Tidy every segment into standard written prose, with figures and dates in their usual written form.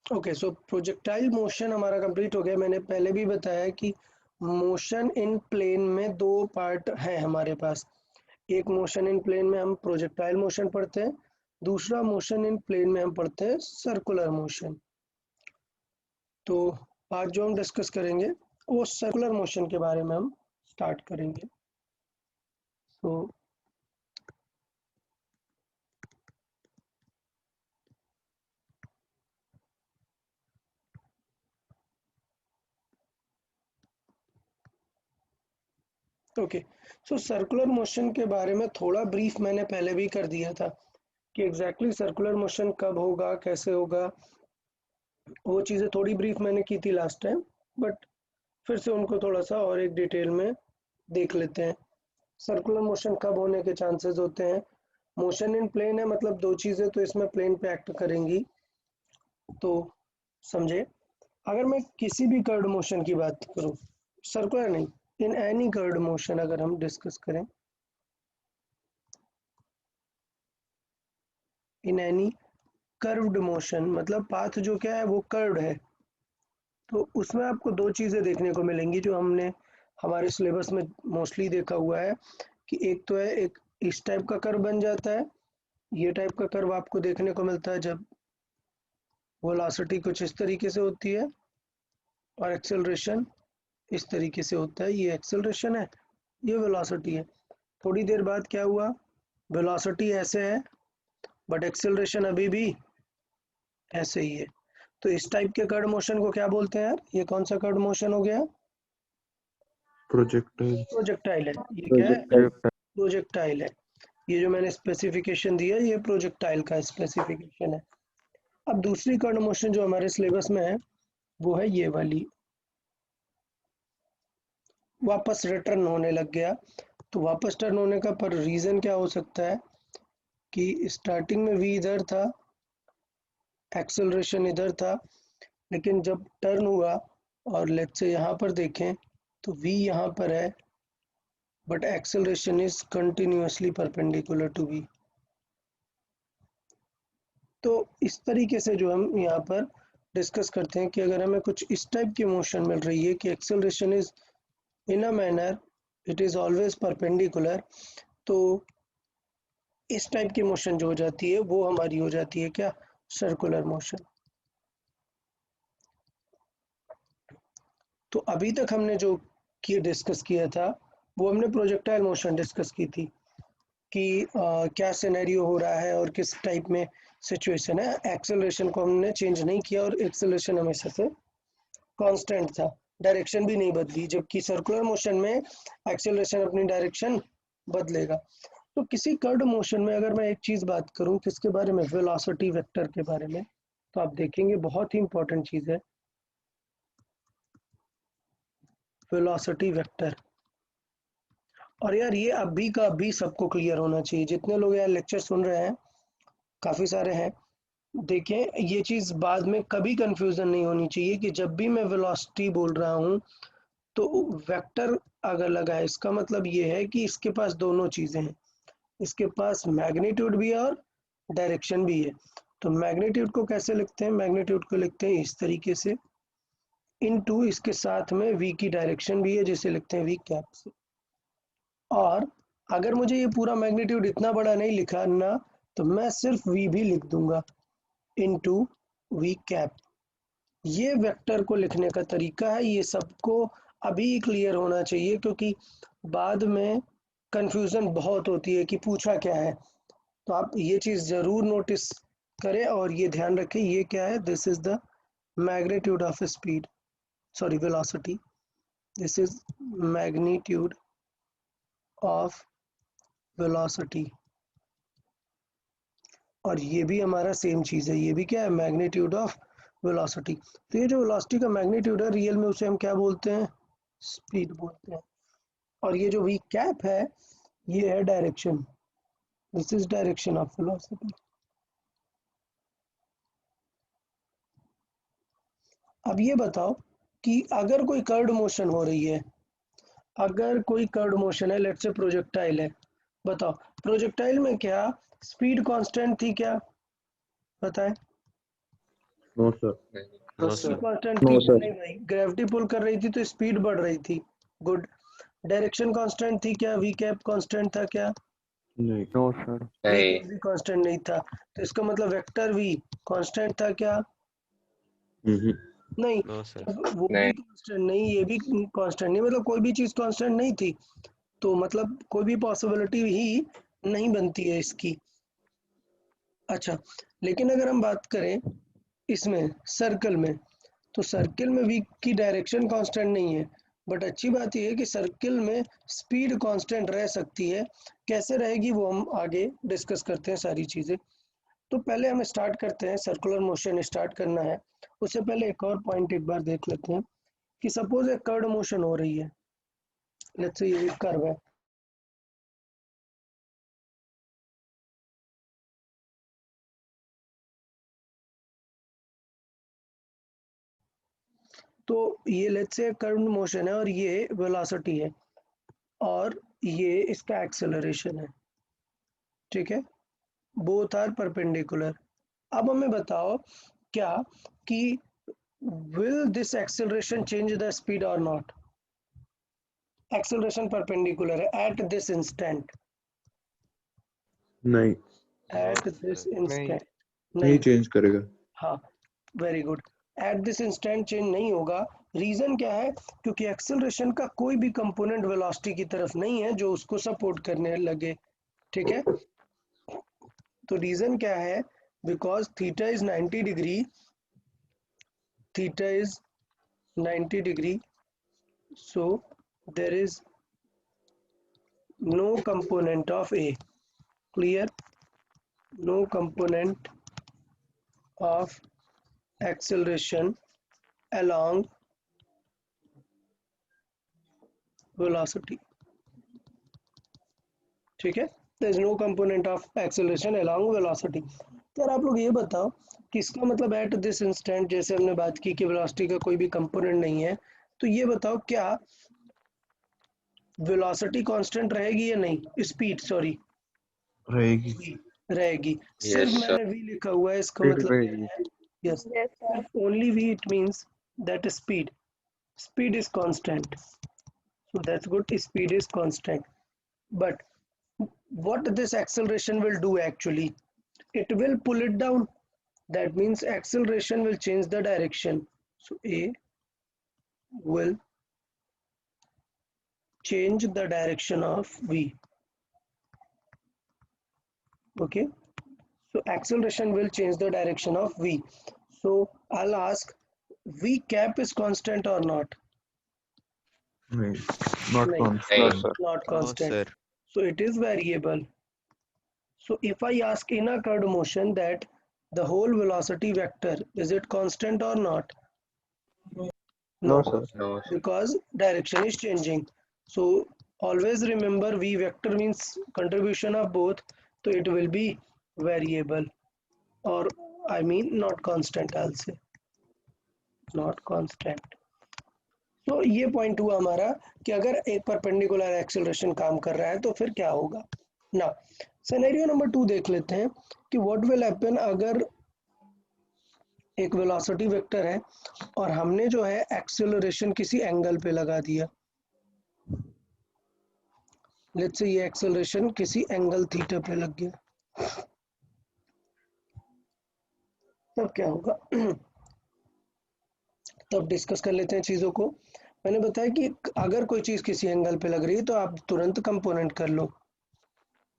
Okay, सो projectile motion हमारा complete हो गया। मैंने पहले भी बताया कि मोशन इन प्लेन में दो पार्ट हैं हमारे पास। एक मोशन इन प्लेन में हम प्रोजेक्टाइल मोशन पढ़ते हैं, दूसरा मोशन इन प्लेन में हम पढ़ते हैं सर्कुलर मोशन। तो आज जो हम डिस्कस करेंगे वो सर्कुलर मोशन के बारे में हम स्टार्ट करेंगे। तो ओके, सो सर्कुलर मोशन के बारे में थोड़ा ब्रीफ मैंने पहले भी कर दिया था कि एग्जैक्टली सर्कुलर मोशन कब होगा, कैसे होगा। वो चीज़ें थोड़ी ब्रीफ मैंने की थी लास्ट टाइम, बट फिर से उनको थोड़ा सा और एक डिटेल में देख लेते हैं। सर्कुलर मोशन कब होने के चांसेस होते हैं? मोशन इन प्लेन है, मतलब दो चीज़ें तो इसमें प्लेन पे एक्ट करेंगी। तो समझे, अगर मैं किसी भी कर्व्ड मोशन की बात करूं, सर्कुलर नहीं, इन एनी कर्व्ड मोशन अगर हम डिस्कस करें, इन एनी कर्व्ड मोशन मतलब पाथ जो क्या है वो कर्व्ड है, तो उसमें आपको दो चीज़ें देखने को मिलेंगी जो हमने हमारे सिलेबस में मोस्टली देखा हुआ है कि एक तो है, एक इस टाइप का कर्व बन जाता है। ये टाइप का कर्व आपको देखने को मिलता है जब वेलोसिटी कुछ इस तरीके से होती है और एक्सेलरेशन इस तरीके से होता है। ये एक्सेलरेशन है, ये वेलोसिटी है। थोड़ी देर बाद क्या हुआ, वेलोसिटी ऐसे है बट एक्सेलरेशन अभी भी ऐसे ही है। तो इस टाइप के कर्व मोशन को क्या बोलते हैं यार? ये कौन सा कर्व मोशन हो गया? प्रोजेक्टाइल। प्रोजेक्टाइल है। ये क्या है? प्रोजेक्टाइल। प्रोजेक्टाइल है। ये जो मैंने स्पेसिफिकेशन दिया ये प्रोजेक्टाइल का स्पेसिफिकेशन है। अब दूसरी कर्व मोशन जो हमारे सिलेबस में है वो है ये वाली, वापस रिटर्न होने लग गया। तो वापस टर्न होने का पर रीज़न क्या हो सकता है कि स्टार्टिंग में v इधर था, एक्सेलरेशन इधर था, लेकिन जब टर्न हुआ और लेट्स से यहाँ पर देखें तो v यहाँ पर है but acceleration is continuously perpendicular to v। तो इस तरीके से जो हम यहाँ पर डिस्कस करते हैं कि अगर हमें कुछ इस टाइप की मोशन मिल रही है कि acceleration is in a manner it is always perpendicular, तो इस टाइप की मोशन जो हो जाती है वो हमारी हो जाती है क्या? Circular motion. तो अभी तक हमने जो डिस्कस किया था वो हमने प्रोजेक्टाइल मोशन डिस्कस की थी कि क्या सिनेरियो हो रहा है और किस टाइप में सिचुएशन है। एक्सेलरेशन को हमने चेंज नहीं किया और एक्सेलरेशन हमेशा से कांस्टेंट था, डायरेक्शन भी नहीं बदली, जबकि सर्कुलर मोशन में एक्सेलरेशन अपनी डायरेक्शन बदलेगा। तो किसी कर्व्ड मोशन में अगर मैं एक चीज़ बात करूं किसके बारे में, वेलोसिटी वेक्टर के बारे में, तो आप देखेंगे बहुत ही इंपॉर्टेंट चीज़ है वेलोसिटी वेक्टर। और यार ये अभी का अभी सबको क्लियर होना चाहिए, जितने लोग यार लेक्चर सुन रहे हैं, काफ़ी सारे हैं। देखें ये चीज़ बाद में कभी कंफ्यूजन नहीं होनी चाहिए कि जब भी मैं वेलोसिटी बोल रहा हूँ तो वेक्टर अगर लगा है इसका मतलब ये है कि इसके पास दोनों चीज़ें हैं, इसके पास मैग्नीट्यूड भी है और डायरेक्शन भी है। तो मैग्नीट्यूड को कैसे लिखते हैं? मैग्नीट्यूड को लिखते हैं इस तरीके से, इनटू इसके साथ में v की डायरेक्शन भी है जिसे लिखते हैं v कैप से। और अगर मुझे ये पूरा मैग्नीट्यूड इतना बड़ा नहीं लिखा ना, तो मैं सिर्फ v भी लिख दूंगा इनटू v कैप। ये वेक्टर को लिखने का तरीका है, ये सबको अभी क्लियर होना चाहिए क्योंकि बाद में कंफ्यूजन बहुत होती है कि पूछा क्या है। तो आप ये चीज़ ज़रूर नोटिस करें और ये ध्यान रखें ये क्या है, this is the magnitude of speed, sorry velocity, this is magnitude of velocity. और ये भी हमारा सेम चीज़ है, ये भी क्या है, मैग्नीट्यूड ऑफ वेलोसिटी। तो ये जो वेलोसिटी का मैग्नीट्यूड है रियल में उसे हम क्या बोलते हैं? स्पीड बोलते हैं। और ये जो वी कैप है ये है direction, this is direction of velocity. अब ये बताओ कि अगर कोई कर्व्ड मोशन हो रही है, अगर कोई कर्व्ड मोशन है, लेट्स से प्रोजेक्टाइल है, बताओ प्रोजेक्टाइल में क्या स्पीड कांस्टेंट थी क्या? बताएं। No sir. No sir. Constant No, थी sir. नहीं भाई, ग्रेविटी पुल कर रही थी तो स्पीड बढ़ रही थी। गुड। डायरेक्शन कांस्टेंट थी क्या, वी कैप कांस्टेंट था क्या? नहीं। No sir. वी नहीं। कैप भी कांस्टेंट नहीं था, तो इसका मतलब वेक्टर वी कांस्टेंट था क्या? नहीं। No sir. जब वो भी नहीं। कांस्टेंट नहीं, ये भी कांस्टेंट नहीं, मतलब कोई भी चीज कांस्टेंट नहीं थी, तो मतलब कोई भी पॉसिबिलिटी ही नहीं बनती है इसकी। अच्छा, लेकिन अगर हम बात करें इसमें सर्कल में, तो सर्किल में वी की डायरेक्शन कांस्टेंट नहीं है, बट अच्छी बात यह है कि सर्किल में स्पीड कांस्टेंट रह सकती है। कैसे रहेगी वो हम आगे डिस्कस करते हैं सारी चीज़ें। तो पहले हम स्टार्ट करते हैं, सर्कुलर मोशन स्टार्ट करना है। उससे पहले एक और पॉइंट एक बार देख लेते हैं कि सपोज एक कर्व मोशन हो रही है, लेट्स से ये कर्व है, तो ये लेट्स से कर्व मोशन है और ये वेलोसिटी है और ये इसका एक्सेलरेशन है, ठीक है, बोथ आर परपेंडिकुलर। अब हमें बताओ क्या कि will this acceleration change the speed or not? acceleration perpendicular है at this instant, नहीं। at this instant नहीं चेंज करेगा। हाँ, very good. At this instant change नहीं होगा। रीजन क्या है? क्योंकि एक्सेलरेशन का कोई भी कंपोनेंट वेलोसिटी की तरफ नहीं है जो उसको सपोर्ट करने लगे, ठीक है। तो रीजन क्या है? Because theta is 90 degree, theta is 90 degree, so there is no component of A, clear, no component of acceleration along velocity, ठीक है, there is no component of acceleration along velocity। तो यार आप लोग ये बताओ कि इसका मतलब एट दिस इंस्टेंट, जैसे हमने बात की कि वेलोसिटी का कोई भी कंपोनेंट नहीं है, तो ये बताओ क्या वेलोसिटी कांस्टेंट रहेगी या नहीं, स्पीड सॉरी रहेगी। रहेगी। सिर्फ यस सर। मैंने वी लिखा हुआ है, इसका स्पीड मतलब रहेगी। है यस, Yes, sir. सिर्फ only V it means that speed is constant, so that's good, speed is constant, but what this acceleration will do actually, it will pull it down, that means acceleration will change the direction, so A will change the direction of V, okay, so acceleration will change the direction of V. So I'll ask, V cap is constant or not? नहीं। Not नहीं, नहीं constant. Sir. not no constant, sir. so it is variable. So if I ask in a curved motion that the whole velocity vector, is it constant or not? No No, sir. No sir. because direction is changing. So always remember V vector means contribution of both, so it will be variable, or I mean not constant, I'll say not constant. तो ये point हुआ हमारा कि अगर एक perpendicular acceleration काम कर रहा है तो फिर क्या होगा ना। सिनेरियो नंबर 2 देख लेते हैं कि व्हाट विल हैपन अगर एक वेलोसिटी वेक्टर है और हमने जो है एक्सेलरेशन किसी एंगल पे लगा दिया, लेट्स से ये एक्सेलरेशन किसी एंगल थीटा पे लग गया, तब क्या होगा तब डिस्कस कर लेते हैं चीज़ों को। मैंने बताया कि अगर कोई चीज़ किसी एंगल पे लग रही है तो आप तुरंत कंपोनेंट कर लो,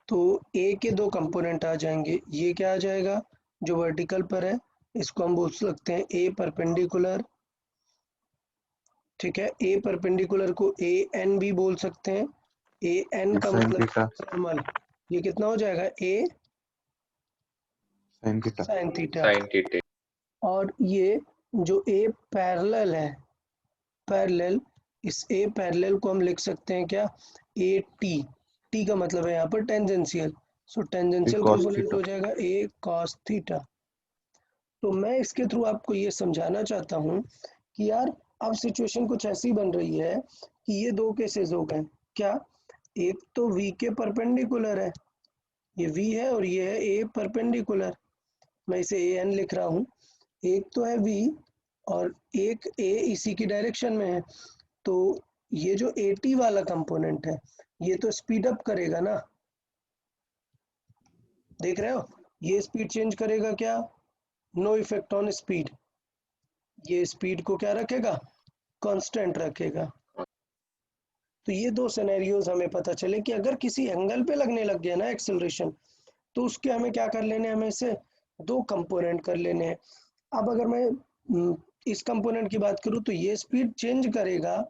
तो ए के दो कंपोनेंट आ जाएंगे, ये क्या आ जाएगा जो वर्टिकल पर है, इसको हम बोल सकते हैं ए परपेंडिकुलर, ठीक है, ए परपेंडिकुलर को ए एन भी बोल सकते हैं, ए एन का साइन मतलब थीटा। नॉर्मल, ये कितना हो जाएगा A sine theta. Sine theta, sine theta. और ये जो ए पैरेलल है, पैरेलल, इस ए पैरेलल को हम लिख सकते हैं क्या, ए टी, टी का मतलब है यहाँ पर टेंजेंशियल, सो टेंजेंशियल cos कंपोनेंट थीटा। हो जाएगा ए कॉस थीटा। तो मैं इसके थ्रू आपको ये समझाना चाहता हूँ कि यार अब सिचुएशन कुछ ऐसी बन रही है कि ये दो केसेस हो गए, क्या, एक तो v के परपेंडिकुलर है, ये v है, और ये है a परपेंडिकुलर, मैं इसे ए एन लिख रहा हूँ, एक तो है v और एक a इसी की डायरेक्शन में है, तो ये जो at वाला कंपोनेंट है ये तो स्पीड अप करेगा ना, देख रहे हो, ये स्पीड चेंज करेगा क्या, नो इफेक्ट ऑन स्पीड, ये स्पीड को क्या रखेगा, कांस्टेंट रखेगा। तो ये दो सिनेरियोज हमें पता चले कि अगर किसी एंगल पे लगने लग गया ना एक्सेलरेशन, तो उसके हमें क्या कर लेने हैं, हमें इसे दो कंपोनेंट कर लेने हैं। अब अगर मैं इस कंपोनेंट की बात करूं तो ये स्पीड चेंज करेगा,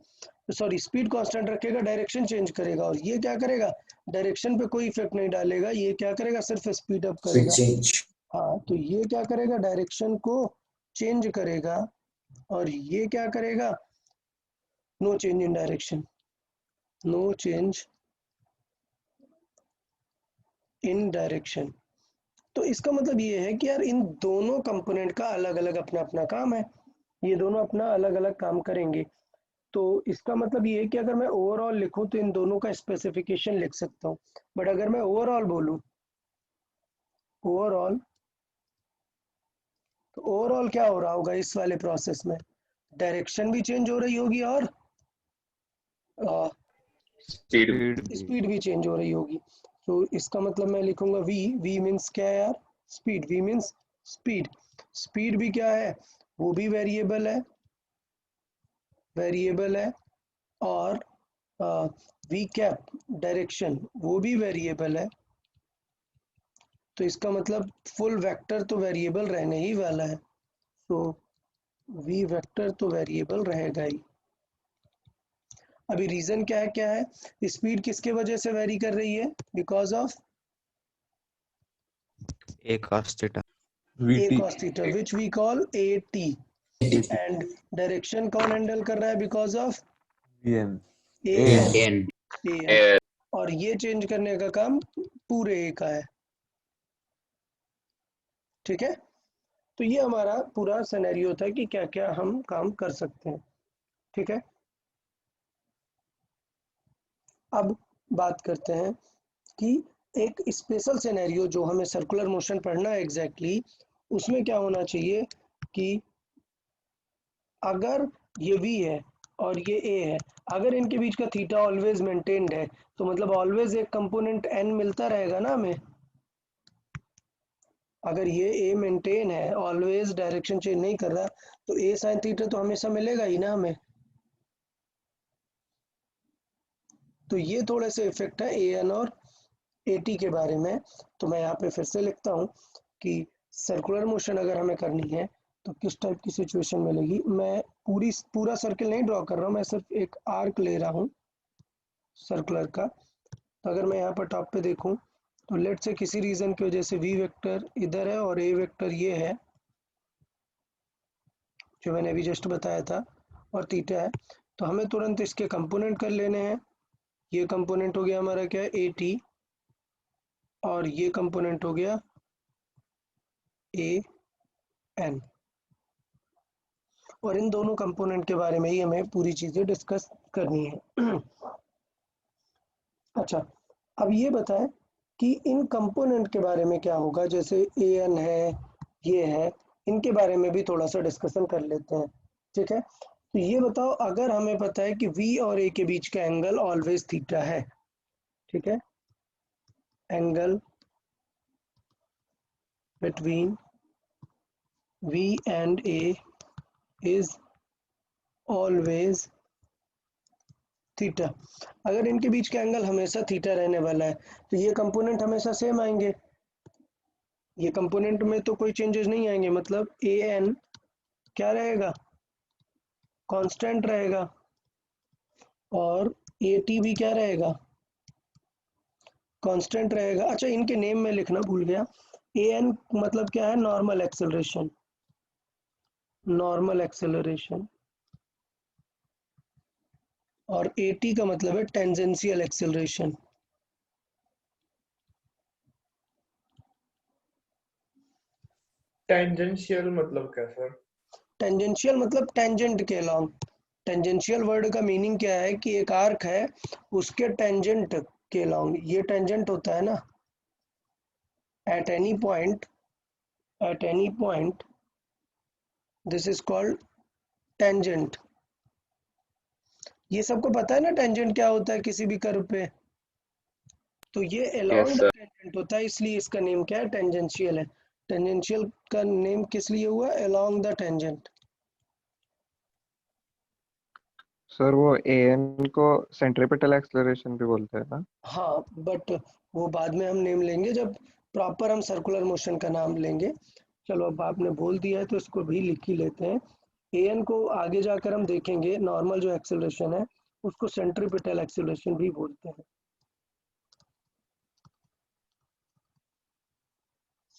सॉरी स्पीड कांस्टेंट रखेगा, डायरेक्शन चेंज करेगा, और ये क्या करेगा, डायरेक्शन पे कोई इफेक्ट नहीं डालेगा, ये क्या करेगा, सिर्फ स्पीड अप स्पीड करेगा। चेंज। हाँ, तो ये क्या करेगा, डायरेक्शन को चेंज करेगा, और ये क्या करेगा, no change in direction, no change in direction. तो इसका मतलब ये है कि यार इन दोनों कंपोनेंट का अलग अलग अपना अपना काम है, ये दोनों अपना अलग अलग काम करेंगे। तो इसका मतलब ये है कि अगर मैं ओवरऑल लिखूं तो इन दोनों का स्पेसिफिकेशन लिख सकता हूँ, बट अगर मैं ओवरऑल बोलूं, ओवरऑल, तो ओवरऑल क्या हो रहा होगा इस वाले प्रोसेस में, डायरेक्शन भी चेंज हो रही होगी और स्पीड स्पीड भी चेंज हो रही होगी। तो इसका मतलब मैं लिखूंगा v, v मीन्स क्या है यार, speed, v means speed, speed भी क्या है, वो भी वेरिएबल है, वेरिएबल है, और v कैप डायरेक्शन वो भी वेरिएबल है। तो इसका मतलब फुल वेक्टर तो वेरिएबल रहने ही वाला है, तो v वेक्टर तो वेरिएबल रहेगा ही। अभी रीजन क्या है, स्पीड किसके वजह से वेरी कर रही है, because of a cos theta a VT cos theta which we call at, and direction कौन हैंडल कर रहा है, because of VM an, and an, और ये चेंज करने का काम पूरे a का है, ठीक है। तो ये हमारा पूरा सिनेरियो था कि क्या क्या हम काम कर सकते हैं, ठीक है। अब बात करते हैं कि एक स्पेशल सिनेरियो जो हमें सर्कुलर मोशन पढ़ना है एग्जैक्टली, उसमें क्या होना चाहिए कि अगर ये v है और ये a है, अगर इनके बीच का थीटा ऑलवेज मेंटेन्ड है, तो मतलब ऑलवेज एक कंपोनेंट n मिलता रहेगा ना हमें। अगर ये a मेंटेन है, ऑलवेज डायरेक्शन चेंज नहीं कर रहा, तो a sin थीटा तो हमेशा मिलेगा ही ना हमें। तो ये थोड़े से इफेक्ट है an और at के बारे में। तो मैं यहाँ पे फिर से लिखता हूँ कि सर्कुलर मोशन अगर हमें करनी है तो किस टाइप की सिचुएशन मिलेगी। मैं पूरा सर्कल नहीं ड्रॉ कर रहा हूँ, मैं सिर्फ एक आर्क ले रहा हूँ सर्कुलर का। तो अगर मैं यहाँ पर टॉप पे देखूँ तो लेट से किसी रीजन की वजह से v वेक्टर इधर है और a वेक्टर ये है जो मैंने अभी जस्ट बताया था, और थीटा है, तो हमें तुरंत इसके कंपोनेंट कर लेने हैं। ये कंपोनेंट हो गया हमारा क्या है, at, और ये कंपोनेंट हो गया an, और इन दोनों कंपोनेंट के बारे में ही हमें पूरी चीजें डिस्कस करनी है। अच्छा, अब ये बताएं कि इन कंपोनेंट के बारे में क्या होगा, जैसे an है, ये है, इनके बारे में भी थोड़ा सा डिस्कशन कर लेते हैं, ठीक है। तो ये बताओ, अगर हमें पता है कि v और a के बीच का एंगल ऑलवेज थीटा है, ठीक है, angle between v and a is always theta, अगर इनके बीच का एंगल हमेशा थीटा रहने वाला है तो ये कंपोनेंट हमेशा सेम आएंगे, ये कंपोनेंट में तो कोई चेंजेस नहीं आएंगे, मतलब ए एन क्या रहेगा, कांस्टेंट रहेगा, और ए टी भी क्या रहेगा, कांस्टेंट रहेगा। अच्छा, इनके नेम में लिखना भूल गया, ए एन मतलब क्या है, नॉर्मल एक्सेलरेशन, नॉर्मल एक्सेलरेशन, और ए टी का मतलब है टेंजेंशियल एक्सेलरेशन। टेंजेंशियल मतलब क्या सर? टेंजेंशियल मतलब टेंजेंट के अलॉन्ग, टेंजेंशियल वर्ड का मीनिंग क्या है कि एक आर्क है उसके टेंजेंट के अलॉन्ग, ये टेंजेंट होता है ना, at any point, at any point this is called tangent. ये सबको पता है ना टेंजेंट क्या होता है किसी भी कर्व पे? तो ये अलोंग द टेंजेंट होता है, इसलिए इसका नेम क्या है? टेंजेंशियल है। टेंजेंशियल का नेम किस लिए हुआ? Along the tangent. सर वो एन को सेंट्रीपिटल एक्सेलरेशन भी बोलते हैं ना? हाँ, बट वो बाद में हम नेम लेंगे जब प्रॉपर हम सर्कुलर मोशन का नाम लेंगे। चलो अब आपने बोल दिया है तो इसको भी लिख ही लेते हैं। एन को आगे जाकर हम देखेंगे, नॉर्मल जो एक्सेलरेशन है उसको सेंट्रीपिटल एक्सेलरेशन भी बोलते हैं।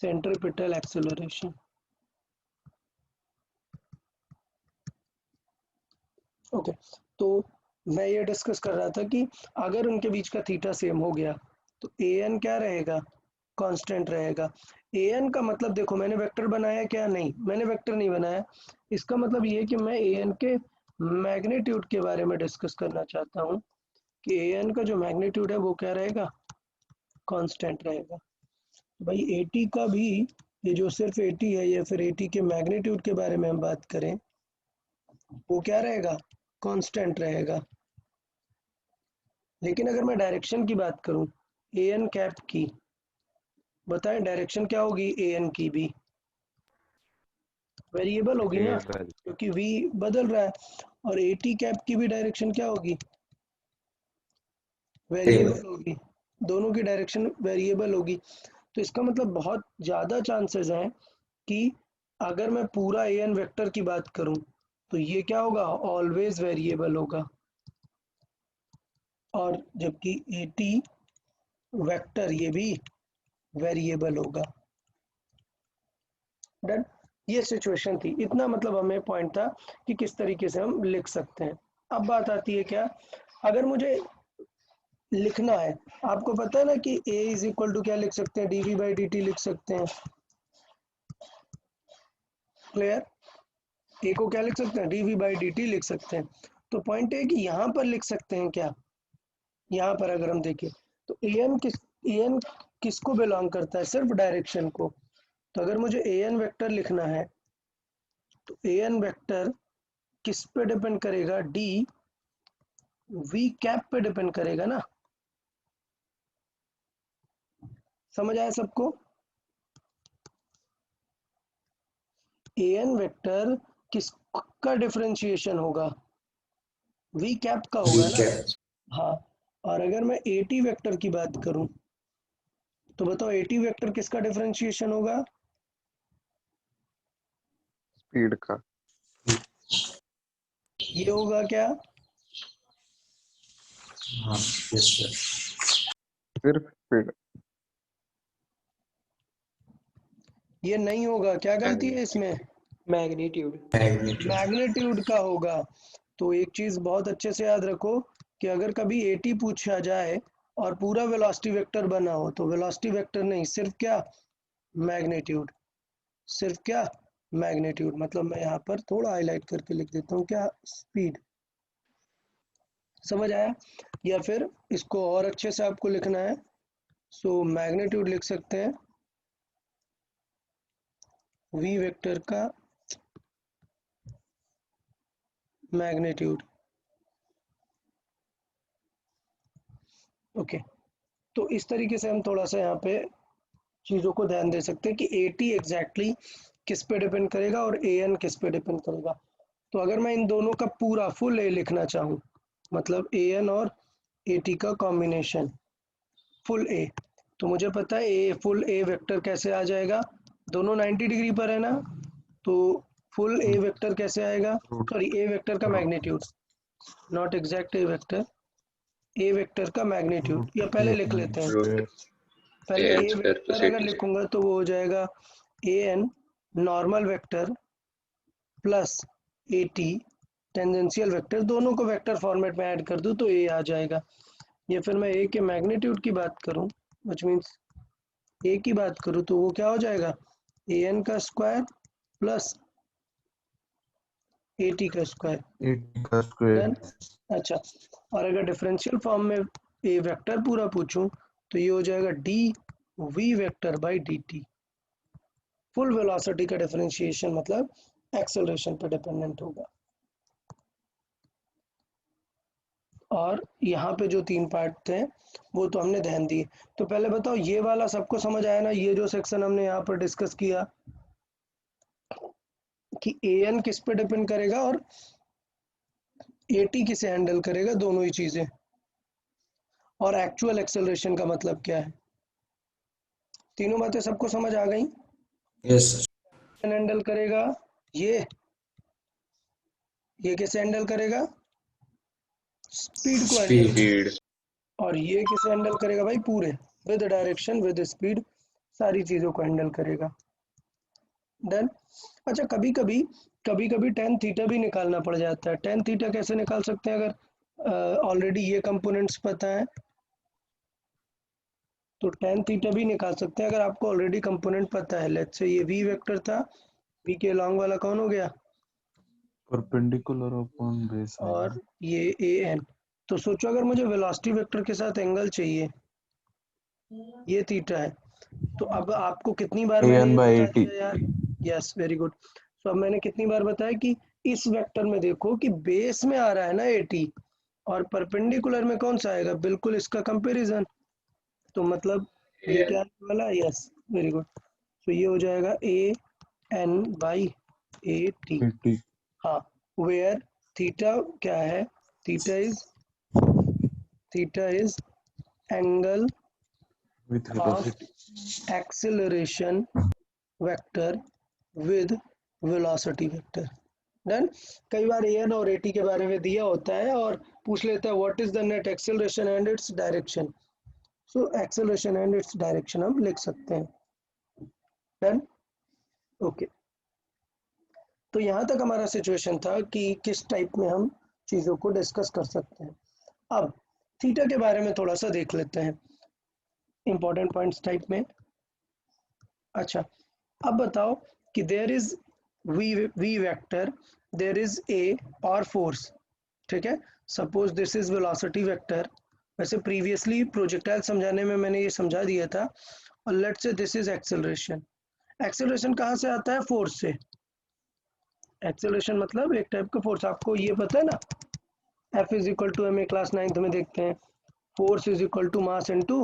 Centripetal acceleration. ओके, तो मैं ये डिस्कस कर रहा था कि अगर उनके बीच का थीटा सेम हो गया तो ए एन क्या रहेगा? कांस्टेंट रहेगा। ए एन का मतलब देखो, मैंने वेक्टर बनाया क्या? नहीं, मैंने वेक्टर नहीं बनाया। इसका मतलब ये कि मैं ए एन के मैग्नीट्यूड के बारे में डिस्कस करना चाहता हूँ कि ए एन का जो मैग्नीट्यूड है वो क्या रहेगा? कांस्टेंट रहेगा। भाई ए टी का भी, ये जो सिर्फ ए टी है या फिर ए टी के मैग्नीट्यूड के बारे में हम बात करें, वो क्या रहेगा? कांस्टेंट रहेगा। लेकिन अगर मैं डायरेक्शन की बात करूं, ए एन कैप की, बताएं डायरेक्शन क्या होगी ए एन की भी? वेरिएबल होगी ना, वेरिएबल। क्योंकि वी बदल रहा है। और ए टी कैप की भी डायरेक्शन क्या होगी? वेरिएबल होगी। दोनों की डायरेक्शन वेरिएबल होगी। तो इसका मतलब बहुत ज़्यादा चांसेस हैं कि अगर मैं पूरा ए एन वेक्टर की बात करूं तो ये क्या होगा? ऑलवेज वेरिएबल होगा। और जबकि ए टी वेक्टर ये भी वेरिएबल होगा। डन। ये सिचुएशन थी, इतना मतलब हमें पॉइंट था कि किस तरीके से हम लिख सकते हैं। अब बात आती है क्या, अगर मुझे लिखना है, आपको पता है ना कि a इज इक्वल टू क्या लिख सकते हैं? dv बाई dt लिख सकते हैं। क्लियर? a को क्या लिख सकते हैं? dv बाई dt लिख सकते हैं। तो पॉइंट है कि यहाँ पर लिख सकते हैं क्या? यहाँ पर अगर हम देखें तो an किसको बिलोंग करता है? सिर्फ डायरेक्शन को। तो अगर मुझे an वेक्टर लिखना है तो an वेक्टर किस पे डिपेंड करेगा? डी वी कैप पे डिपेंड करेगा ना। समझ आया सबको? an वेक्टर किसका डिफरेंशिएशन होगा? वी कैप का होगा ना। हाँ, और अगर मैं ए टी वेक्टर की बात करूं तो बताओ ए टी वेक्टर किसका डिफरेंशिएशन होगा? स्पीड का। ये होगा क्या? सिर्फ स्पीड। ये नहीं होगा। क्या गलती है इसमें? मैग्नीट्यूड का होगा। तो एक चीज बहुत अच्छे से याद रखो कि अगर कभी ए टी पूछा जाए और पूरा वेलोसिटी वेक्टर बना हो तो वेलोसिटी वेक्टर नहीं, सिर्फ क्या? मैग्नीट्यूड। सिर्फ क्या? मैग्नीट्यूड। मतलब मैं यहाँ पर थोड़ा हाईलाइट करके लिख देता हूँ क्या? स्पीड। समझ आया? या फिर इसको और अच्छे से आपको लिखना है, सो मैग्नीट्यूड लिख सकते हैं वी वेक्टर का मैग्नीट्यूड। ओके, तो इस तरीके से हम थोड़ा सा यहाँ पे चीज़ों को ध्यान दे सकते हैं कि ए टी एग्जैक्टली किस पे डिपेंड करेगा और ए एन किस पे डिपेंड करेगा। तो अगर मैं इन दोनों का पूरा फुल ए लिखना चाहूँ, मतलब ए एन और ए टी का कॉम्बिनेशन फुल ए, तो मुझे पता है ए फुल ए वेक्टर कैसे आ जाएगा? दोनों 90 डिग्री पर है ना, तो फुल ए वेक्टर कैसे आएगा? सॉरी, ए वेक्टर का magnitude, not exact A vector, A vector का मैग्नीट्यूड, या पहले लिख लेते हैं। पहले ए वेक्टर अगर लिखूंगा तो वो हो जाएगा A N normal vector plus A T tangential vector, दोनों को वेक्टर फॉर्मेट में ऐड कर दूं तो ए आ जाएगा। या फिर मैं ए के मैग्नीट्यूड की बात करूं, व्हिच मींस ए की बात करूं, तो वो क्या हो जाएगा? ए एन का स्क्वायर प्लस ए टी का स्क्वायर। डन। अच्छा, और अगर डिफरेंशियल फॉर्म में ए वेक्टर पूरा पूछूं तो ये हो जाएगा D V vector by D T. Full velocity का डिफरेंशिएशन मतलब एक्सेलरेशन पे डिपेंडेंट होगा। और यहाँ पे जो 3 पार्ट थे वो तो हमने ध्यान दिए। तो पहले बताओ ये वाला सबको समझ आया ना, ये जो सेक्शन हमने यहाँ पर डिस्कस किया कि एन किस पे डिपेंड करेगा और एटी किसे हैंडल करेगा, दोनों ही चीजें। और एक्चुअल एक्सेलरेशन का मतलब क्या है, तीनों बातें सबको समझ आ गई। Yes sir. हैंडल करेगा ये किसे हैंडल करेगा, स्पीड को हैंडल। स्पीड। और ये किसे हैंडल करेगा भाई, पूरे विद डायरेक्शन विद स्पीड सारी चीजों को हैंडल करेगा। डन। अच्छा कभी कभी टेन थीटा भी निकालना पड़ जाता है। टेन थीटा कैसे निकाल सकते हैं, अगर ऑलरेडी ये कंपोनेंट्स पता है तो टेन थीटा भी निकाल सकते हैं अगर आपको ऑलरेडी कंपोनेंट पता है। लेट्स से ये वी वेक्टर था, वी के लॉन्ग वाला कौन हो गया, परपेंडिकुलर अपॉन बेस है और ये ए एन। तो सोचो अगर मुझे वेलोसिटी वेक्टर के साथ एंगल चाहिए, ये थीटा है, तो अब आपको कितनी बार मैंने an ये by बता 80 दिया यार। Yes very good. तो अब मैंने कितनी बार बताया कि इस वेक्टर में देखो कि बेस में आ रहा है ना 80 और परपेंडिकुलर में कौन सा आएगा, बिल्कुल इसका कंपैरिजन। तो मतलब ये क्या आने वाला, यस वेरी गुड। तो ये हो जाएगा A N by A T. 80 हाँ, वेयर थीटा क्या है, theta is angle with of velocity acceleration vector with velocity vector. Done. कई बार एन और एटी के बारे में दिया होता है और पूछ लेता है what is the net acceleration and its direction. So acceleration and its direction हम लिख सकते हैं। डन। ओके, तो यहाँ तक हमारा सिचुएशन था कि किस टाइप में हम चीज़ों को डिस्कस कर सकते हैं। अब थीटा के बारे में थोड़ा सा देख लेते हैं इंपॉर्टेंट पॉइंट्स टाइप में। अच्छा, अब बताओ कि there is V vector, there is A और फोर्स, ठीक है। Suppose this is velocity vector. वैसे प्रीवियसली प्रोजेक्टाइल समझाने में मैंने ये समझा दिया था। और let's say this is acceleration. Acceleration कहाँ से आता है, फोर्स से। एक्सेलरेशन मतलब एक टाइप का फोर्स, आपको ये पता है ना, F is equal to M A class 9th में देखते हैं, force is equal to mass into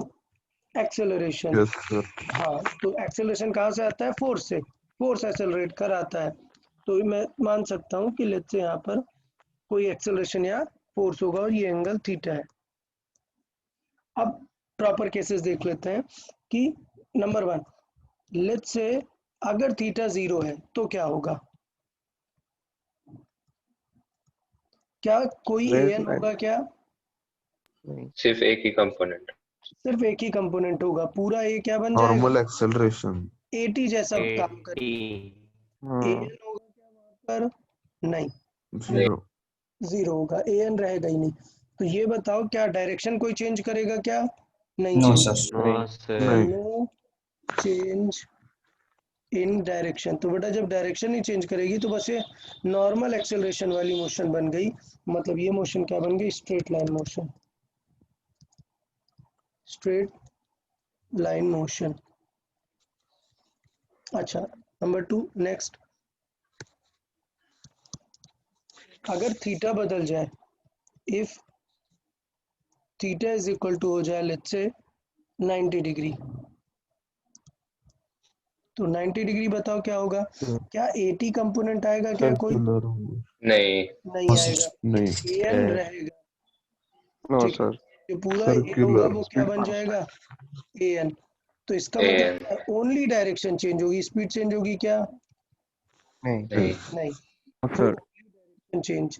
acceleration. yes sir हाँ, तो एक्सेलरेशन कहाँ से आता है, फोर्स से। फोर्स एक्सेलरेट कर आता है, तो मैं मान सकता हूँ कि लेट्स से यहाँ पर कोई एक्सेलरेशन या फोर्स होगा और ये एंगल थीटा है। अब प्रॉपर केसेस देख लेते हैं कि नंबर 1, लेट्स से अगर थीटा 0 है तो क्या होगा, क्या कोई Straight एन line. होगा क्या, नहीं. सिर्फ एक ही कंपोनेंट। सिर्फ एक ही कंपोनेंट होगा, पूरा ए क्या बन normal जाएगा, acceleration एटी जैसा काम करेगा। 80 ए हाँ. एन होगा क्या वहां पर, नहीं, 0 जीरो होगा, ए एन रहेगा ही नहीं। तो ये बताओ क्या डायरेक्शन कोई चेंज करेगा क्या, नहीं नो चेंज। सर। नो नहीं. सर। नहीं नो चेंज इन डायरेक्शन। तो बेटा जब डायरेक्शन ही चेंज करेगी तो बस ये नॉर्मल एक्सेलरेशन वाली मोशन बन गई। मतलब ये मोशन क्या बन गई, straight line motion, straight line motion. अच्छा, नंबर 2 नेक्स्ट, अगर थीटा बदल जाए, if theta is equal to हो जाए लेट्स से 90 डिग्री, तो 90 डिग्री बताओ क्या होगा, क्या 80 कंपोनेंट आएगा क्या कोई, circular होंगे नहीं। नहीं नो आएगा, सर। नहीं ए एन रहेगा। No ठीक है, sir. जो पूरा ए होगा circular वो क्या बन जाएगा, ए एन। तो इसका एन मतलब ओनली डायरेक्शन चेंज होगी, स्पीड चेंज होगी क्या, नहीं. नहीं। नहीं, तो Sir. Direction change.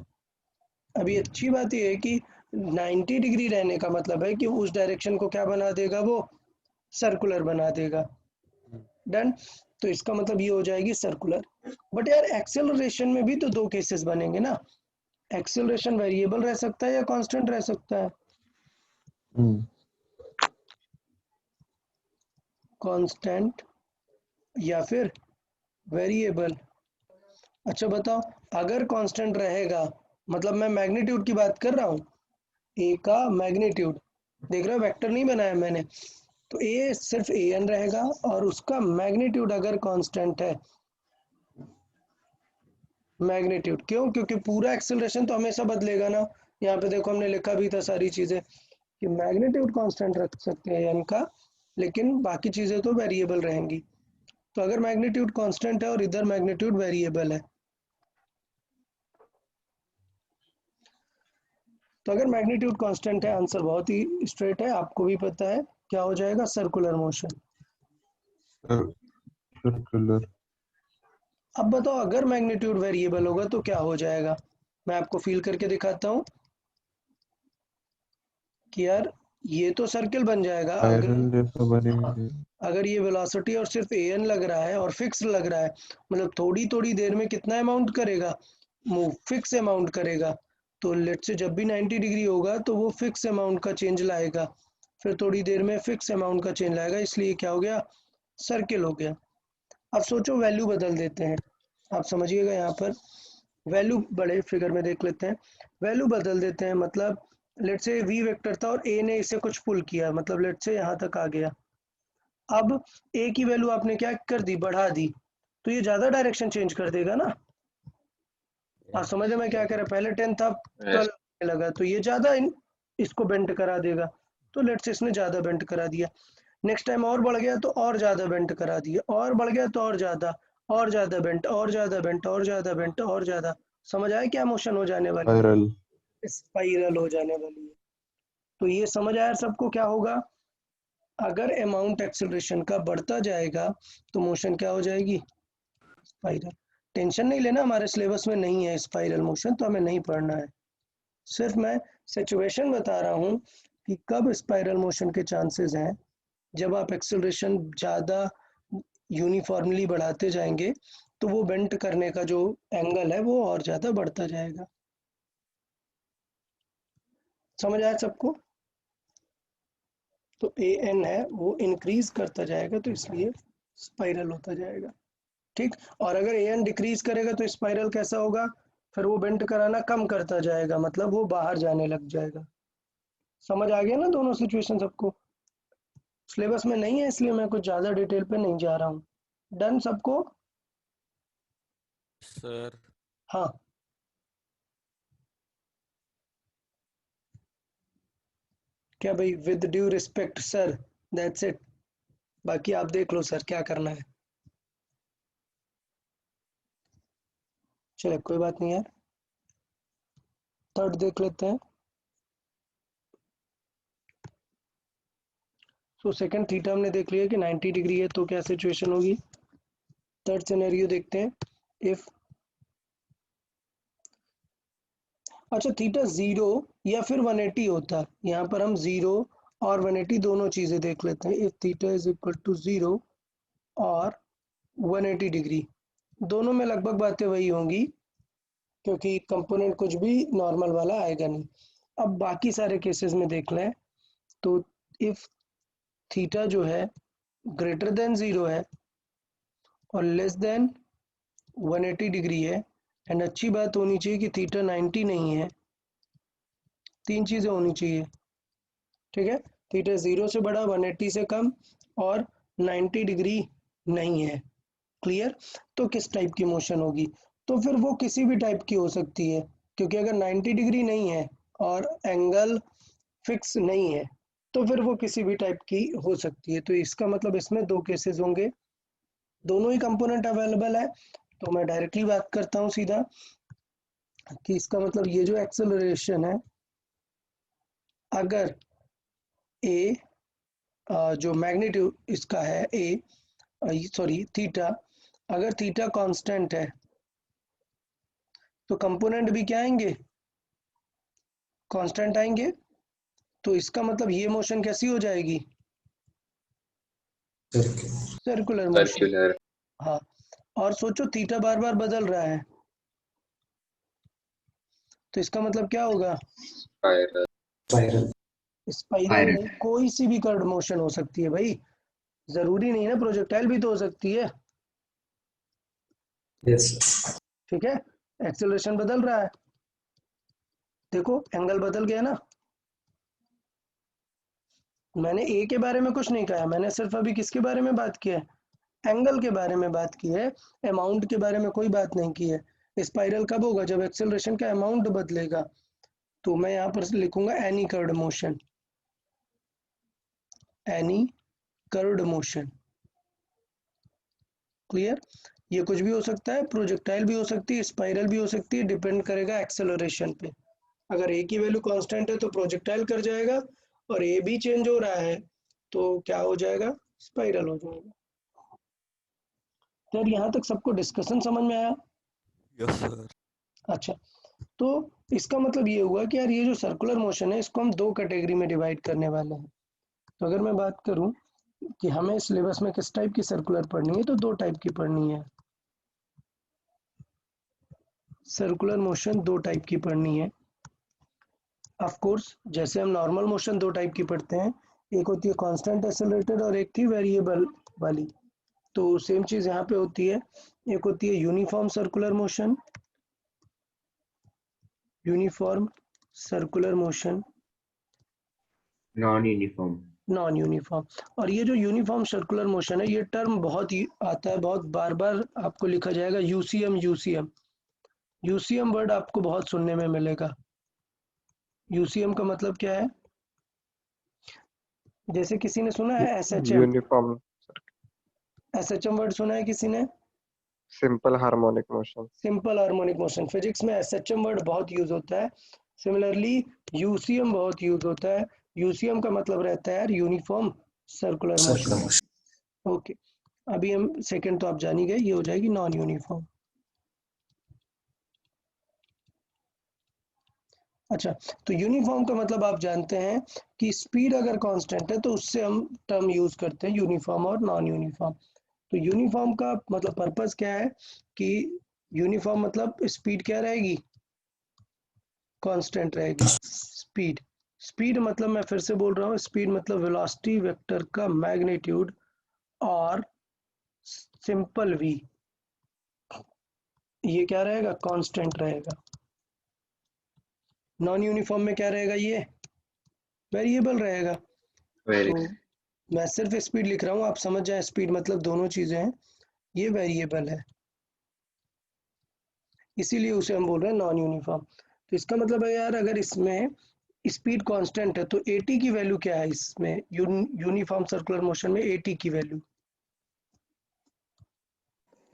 अभी अच्छी बात यह है कि 90 डिग्री रहने का मतलब है कि उस डायरेक्शन को क्या बना देगा वो, सर्कुलर बना देगा। डन। तो इसका मतलब ये हो जाएगी सर्कुलर। बट यार एक्सेलरेशन में भी तो दो केसेस बनेंगे ना, एक्सेलरेशन वेरिएबल रह सकता है या कांस्टेंट रह सकता है, कांस्टेंट या फिर वेरिएबल। अच्छा बताओ, अगर कांस्टेंट रहेगा मतलब मैं मैग्नीट्यूड की बात कर रहा हूँ, ए का मैग्नीट्यूड, देख रहे हो वेक्टर नहीं बनाया मैंने, तो ए सिर्फ ए एन रहेगा और उसका मैग्नीट्यूड अगर कांस्टेंट है मैग्नीट्यूड। क्यों? क्योंकि पूरा एक्सेलरेशन तो हमेशा बदलेगा ना। यहाँ पे देखो हमने लिखा भी था सारी चीजें कि मैग्नीट्यूड कांस्टेंट रख सकते हैं n का, लेकिन बाकी चीजें तो वेरिएबल रहेंगी। तो अगर मैग्नीट्यूड कांस्टेंट है और इधर मैग्नीट्यूड वेरिएबल है, तो अगर मैग्नीट्यूड कांस्टेंट है, आंसर बहुत ही स्ट्रेट है, आपको भी पता है क्या हो जाएगा, सर्कुलर मोशन। सर्कुलर। अब बताओ अगर मैग्नीट्यूड वेरिएबल होगा तो क्या हो जाएगा। मैं आपको फील करके दिखाता हूँ कि यार ये तो सर्किल बन जाएगा स्पाइरल जैसा हाँ, बनेंगे। अगर ये वेलोसिटी और सिर्फ an लग रहा है और फिक्स लग रहा है, मतलब थोड़ी थोड़ी देर में कितना अमाउंट करेगा, मूव फिक्स अमाउंट करेगा। तो लेट से जब भी 90 डिग्री होगा तो वो फिक्स अमाउंट का चेंज लाएगा, फिर थोड़ी देर में फिक्स अमाउंट का चेंज लाएगा, इसलिए क्या हो गया, सर्किल हो गया। अब सोचो वैल्यू बदल देते हैं, आप समझिएगा, यहाँ पर वैल्यू बड़े फिगर में देख लेते हैं। वैल्यू बदल देते हैं, मतलब लेट से v वेक्टर था और a ने इसे कुछ पुल किया, मतलब लेट से यहाँ तक आ गया। अब a की वैल्यू आपने क्या कर दी, बढ़ा दी, तो ये ज्यादा डायरेक्शन चेंज कर देगा ना। आप समझ रहे मैं क्या कह रहा, पहले 10 था Yes. 12 लगा, तो ये ज्यादा इसको बेंड करा देगा, तो लेट से इसने ज्यादा बेंड करा दिया। नेक्स्ट टाइम और बढ़ गया तो और ज्यादा बेंट करा दिया, और बढ़ गया तो और ज्यादा बेंट, और ज्यादा बेंट, और ज्यादा बेंट, और ज्यादा। समझ आया क्या मोशन हो जाने वाली है, स्पाइरल। स्पाइरल हो जाने वाली है। तो ये समझ आया सबको क्या होगा, अगर अमाउंट एक्सेलरेशन का बढ़ता जाएगा तो मोशन क्या हो जाएगी, स्पाइरल। टेंशन नहीं लेना, हमारे सिलेबस में नहीं है स्पाइरल मोशन, तो हमें नहीं पढ़ना है। सिर्फ मैं सिचुएशन बता रहा हूँ कि कब स्पाइरल मोशन के चांसेस हैं, जब आप एक्सेलरेशन ज़्यादा यूनिफॉर्मली बढ़ाते जाएंगे तो वो बेंट करने का जो एंगल है वो और ज़्यादा बढ़ता जाएगा। समझ आया सबको। तो ए एन है वो इंक्रीज करता जाएगा, तो इसलिए स्पाइरल होता जाएगा। ठीक, और अगर ए एन डिक्रीज करेगा तो स्पाइरल कैसा होगा, फिर वो बेंट कराना कम करता जाएगा, मतलब वो बाहर जाने लग जाएगा। समझ आ गया ना दोनों सिचुएशन सबको। सिलेबस में नहीं है इसलिए मैं कुछ ज़्यादा डिटेल पे नहीं जा रहा हूँ। डन सबको। सर हाँ, क्या भाई, with due respect sir, that's it. बाकी आप देख लो सर क्या करना है। चलो कोई बात नहीं यार, थर्ड देख लेते हैं। सो सेकंड थीटा हमने देख लिया कि 90 डिग्री है, तो क्या सिचुएशन होगी। थर्ड सिनेरियो देखते हैं, इफ अच्छा थीटा 0 या फिर 180 होता, यहाँ पर हम 0 और 180 दोनों चीजें देख लेते हैं। If theta is equal to 0 और 180 डिग्री, दोनों में लगभग बातें वही होंगी, क्योंकि कंपोनेंट कुछ भी नॉर्मल वाला आएगा नहीं। अब बाकी सारे केसेस में देख लें, तो इफ थीटा जो है ग्रेटर देन 0 है और लेस देन 180 डिग्री है, एंड अच्छी बात होनी चाहिए कि थीटा 90 नहीं है, तीन चीजें होनी चाहिए। ठीक है, थीटा 0 से बड़ा, 180 से कम और 90 डिग्री नहीं है। क्लियर। तो किस टाइप की मोशन होगी, तो फिर वो किसी भी टाइप की हो सकती है, क्योंकि अगर 90 डिग्री नहीं है और एंगल फिक्स नहीं है तो फिर वो किसी भी टाइप की हो सकती है। तो इसका मतलब इसमें दो केसेस होंगे, दोनों ही कंपोनेंट अवेलेबल है। तो मैं डायरेक्टली बात करता हूँ सीधा कि इसका मतलब ये जो एक्सेलरेशन है, अगर ए जो मैग्नीट्यूड इसका है ए, सॉरी थीटा, अगर थीटा कांस्टेंट है तो कंपोनेंट भी क्या आएंगे, कांस्टेंट आएंगे। तो इसका मतलब ये मोशन कैसी हो जाएगी, सर्कुलर मोशन। Circular. हाँ, और सोचो थीटा बार बार बदल रहा है, तो इसका मतलब क्या होगा, Spiral. स्पाइरल नहीं, कोई सी भी कर्व मोशन हो सकती है भाई, जरूरी नहीं है, प्रोजेक्टाइल भी तो हो सकती है। ठीक है, एक्सेलरेशन बदल रहा है, देखो एंगल बदल गया ना। मैंने ए के बारे में कुछ नहीं कहा, मैंने सिर्फ अभी किसके बारे में बात की है, एंगल के बारे में बात की है, अमाउंट के बारे में कोई बात नहीं की है। स्पाइरल कब होगा? जब एक्सेलरेशन का अमाउंट बदलेगा। तो मैं यहाँ पर लिखूंगा any curved motion, any curved motion. Clear? ये कुछ भी हो सकता है, प्रोजेक्टाइल भी हो सकती है, स्पाइरल भी हो सकती है, डिपेंड करेगा एक्सेलरेशन पे। अगर ए की वैल्यू कांस्टेंट है तो प्रोजेक्टाइल कर जाएगा, और ए भी चेंज हो रहा है तो क्या हो जाएगा? स्पाइरल हो जाएगा। तो यहाँ तक सबको डिस्कशन समझ में आया? Yes sir. अच्छा, तो इसका मतलब ये हुआ कि यार ये जो सर्कुलर मोशन है इसको हम दो कैटेगरी में डिवाइड करने वाले हैं। तो अगर मैं बात करूं कि हमें सिलेबस में किस टाइप की सर्कुलर पढ़नी है, तो दो टाइप की पढ़नी है। सर्कुलर मोशन दो टाइप की पढ़नी है। ऑफ कोर्स जैसे हम नॉर्मल मोशन दो टाइप की पढ़ते हैं, एक होती है कांस्टेंट एक्सेलरेटेड और एक थी वेरिएबल वाली। तो सेम चीज यहाँ पे होती है, एक होती है uniform circular motion, uniform circular motion, non uniform. Non uniform. और ये जो यूनिफॉर्म सर्कुलर मोशन है, ये टर्म बहुत ही आता है, बहुत बार बार आपको लिखा जाएगा यूसीएम यूसीएम। यूसीएम वर्ड आपको बहुत सुनने में मिलेगा। यूसीएम का मतलब क्या है? जैसे किसी ने सुना है एसएचएम, यूनिफॉर्म एसएचएम वर्ड सुना है किसी ने? Simple harmonic motion. Simple harmonic motion. Physics में एसएचएम वर्ड बहुत यूज होता है। सिमिलरली यूसीएम बहुत यूज होता है। यूसीएम का मतलब रहता है uniform circular Circular motion. motion. Okay, अभी हम सेकंड तो आप जान ही गए, ये हो जाएगी नॉन यूनिफॉर्म। अच्छा, तो यूनिफॉर्म का मतलब आप जानते हैं कि स्पीड अगर कांस्टेंट है तो उससे हम टर्म यूज करते हैं यूनिफॉर्म और नॉन यूनिफॉर्म। तो यूनिफॉर्म का मतलब पर्पस क्या है कि यूनिफॉर्म मतलब स्पीड क्या रहेगी? कांस्टेंट रहेगी। स्पीड, स्पीड मतलब मैं फिर से बोल रहा हूँ, स्पीड मतलब वेलोसिटी वेक्टर का मैग्नीट्यूड और सिंपल वी, ये क्या रहेगा? कांस्टेंट रहेगा। नॉन यूनिफॉर्म में क्या रहेगा? ये वेरिएबल रहेगा। वेरी तो मैं सिर्फ स्पीड लिख रहा हूँ, आप समझ जाए स्पीड मतलब दोनों चीजें हैं, ये वेरिएबल है, इसीलिए उसे हम बोल रहे हैं नॉन यूनिफॉर्म। तो इसका मतलब है यार अगर इसमें स्पीड कांस्टेंट है तो एटी की वैल्यू क्या है इसमें? यूनिफॉर्म सर्कुलर मोशन में एटी की वैल्यू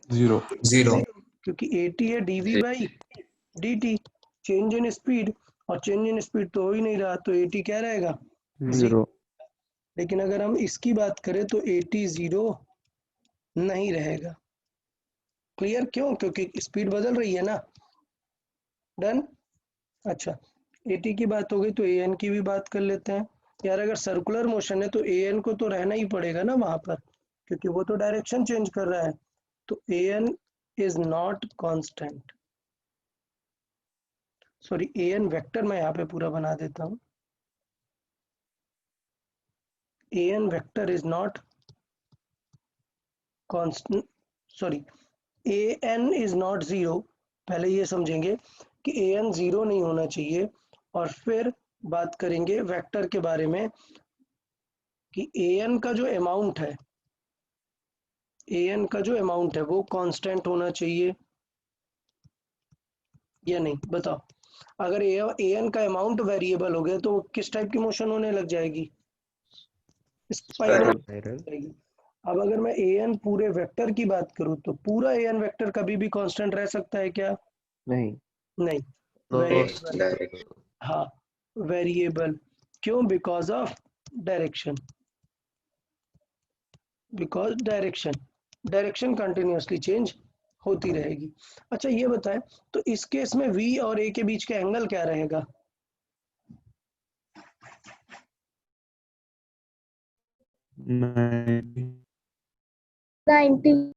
0. 0. क्योंकि एटी है DV by dt, change in speed, और चेंज इन स्पीड तो हो ही नहीं रहा, तो एटी क्या रहेगा? 0। लेकिन अगर हम इसकी बात करें तो एटी जीरो नहीं रहेगा। क्लियर? क्यों? क्योंकि स्पीड बदल रही है ना। डन? अच्छा, एटी की बात हो गई तो एन की भी बात कर लेते हैं। यार अगर सर्कुलर मोशन है तो एन को तो रहना ही पड़ेगा ना वहां पर, क्योंकि वो तो डायरेक्शन चेंज कर रहा है। तो N is not constant, sorry N vector मैं यहाँ पे पूरा बना देता हूँ। N vector is not constant, sorry N is not zero. पहले ये समझेंगे कि एन जीरो नहीं होना चाहिए, और फिर बात करेंगे वेक्टर के बारे में कि एन का जो अमाउंट है, एन का जो अमाउंट है वो कांस्टेंट होना चाहिए या नहीं? बताओ। अगर एन का अमाउंट वेरिएबल हो गया तो किस टाइप की मोशन होने लग जाएगी? Spiral spiral. जाएगी। अब अगर मैं एन पूरे वेक्टर की बात करूं तो पूरा एन वेक्टर कभी भी कांस्टेंट रह सकता है क्या? नहीं। नहीं, नो वेरिएबल। डायरेक्ट। हाँ, वेरिएबल। क्यों? Because of direction, because direction, direction continuously change होती रहेगी। अच्छा ये बताएं, तो इस केस में v और a के बीच का एंगल क्या रहेगा? 90. 90.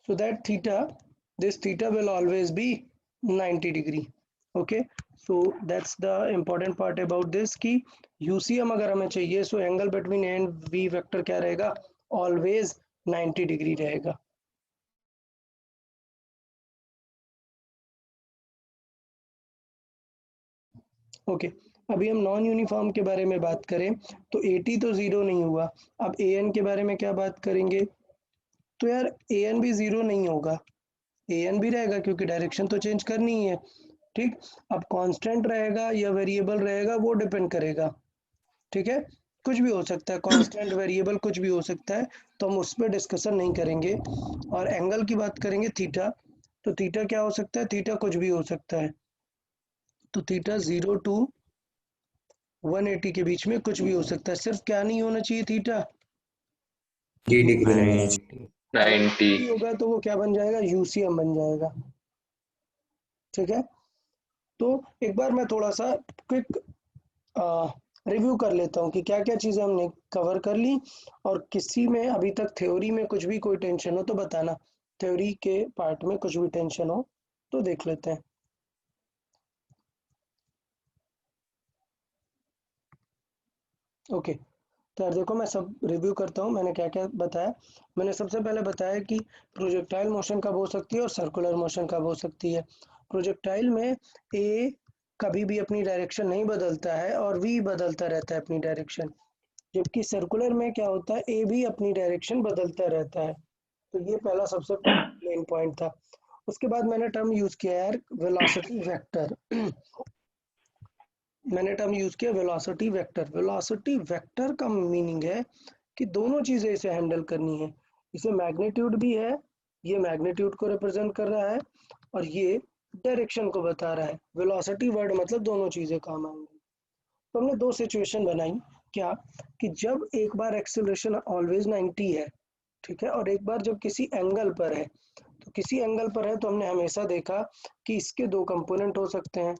So that theta, this theta will always be 90 degree. Okay, so that's the important part about this कि UCM अगर हमें चाहिए, so angle between A and V vector क्या रहेगा? Always 90 degree रहेगा। ओके, अभी हम नॉन यूनिफॉर्म के बारे में बात करें तो 80 तो ज़ीरो नहीं हुआ। अब एन के बारे में क्या बात करेंगे? तो यार एन भी ज़ीरो नहीं होगा, एन भी रहेगा क्योंकि डायरेक्शन तो चेंज करनी ही है। ठीक, अब कांस्टेंट रहेगा या वेरिएबल रहेगा वो डिपेंड करेगा। ठीक है, कुछ भी हो सकता है, कांस्टेंट वेरिएबल कुछ भी हो सकता है, तो हम उस पर डिस्कशन नहीं करेंगे। और एंगल की बात करेंगे थीटा, तो थीटा क्या हो सकता है? थीटा कुछ भी हो सकता है। तो थीटा 0 टू 180 के बीच में कुछ भी हो सकता है, सिर्फ क्या नहीं होना चाहिए? थीटा 90 डिग्री नहीं होना चाहिए। 90। भी होगा तो वो क्या बन जाएगा? यूसीएम बन जाएगा। ठीक है, तो एक बार मैं थोड़ा सा क्विक रिव्यू कर लेता हूँ कि क्या क्या चीज़ें हमने कवर कर ली, और किसी में अभी तक थ्योरी में कुछ भी कोई टेंशन हो तो बताना, थ्योरी के पार्ट में कुछ भी टेंशन हो तो देख लेते हैं। ओके, तो यार देखो मैं सब रिव्यू करता हूँ, मैंने क्या क्या बताया। मैंने सबसे पहले बताया कि प्रोजेक्टाइल मोशन कब हो सकती है और सर्कुलर मोशन कब हो सकती है। प्रोजेक्टाइल में ए कभी भी अपनी डायरेक्शन नहीं बदलता है और वी बदलता रहता है अपनी डायरेक्शन, जबकि सर्कुलर में क्या होता है? ए भी अपनी डायरेक्शन बदलता रहता है। तो ये पहला सबसे मेन पॉइंट था। उसके बाद मैंने टर्म यूज किया यार, वेलोसिटी वेक्टर। मैंने टर्म यूज किया वेलोसिटी वेक्टर। वेलोसिटी वेक्टर का मीनिंग है कि दोनों चीजें इसे हैंडल करनी है। इसे मैग्नीट्यूड भी है, ये मैग्नीट्यूड को रिप्रेजेंट कर रहा है और ये डायरेक्शन को बता रहा है। वेलोसिटी वर्ड मतलब दोनों चीजें काम आएंगी। तो हमने दो सिचुएशन बनाई, क्या कि जब एक बार एक्सेलरेशन ऑलवेज 90 है, ठीक है, और एक बार जब किसी एंगल पर है, तो किसी एंगल पर है तो हमने हमेशा देखा कि इसके दो कंपोनेंट हो सकते हैं।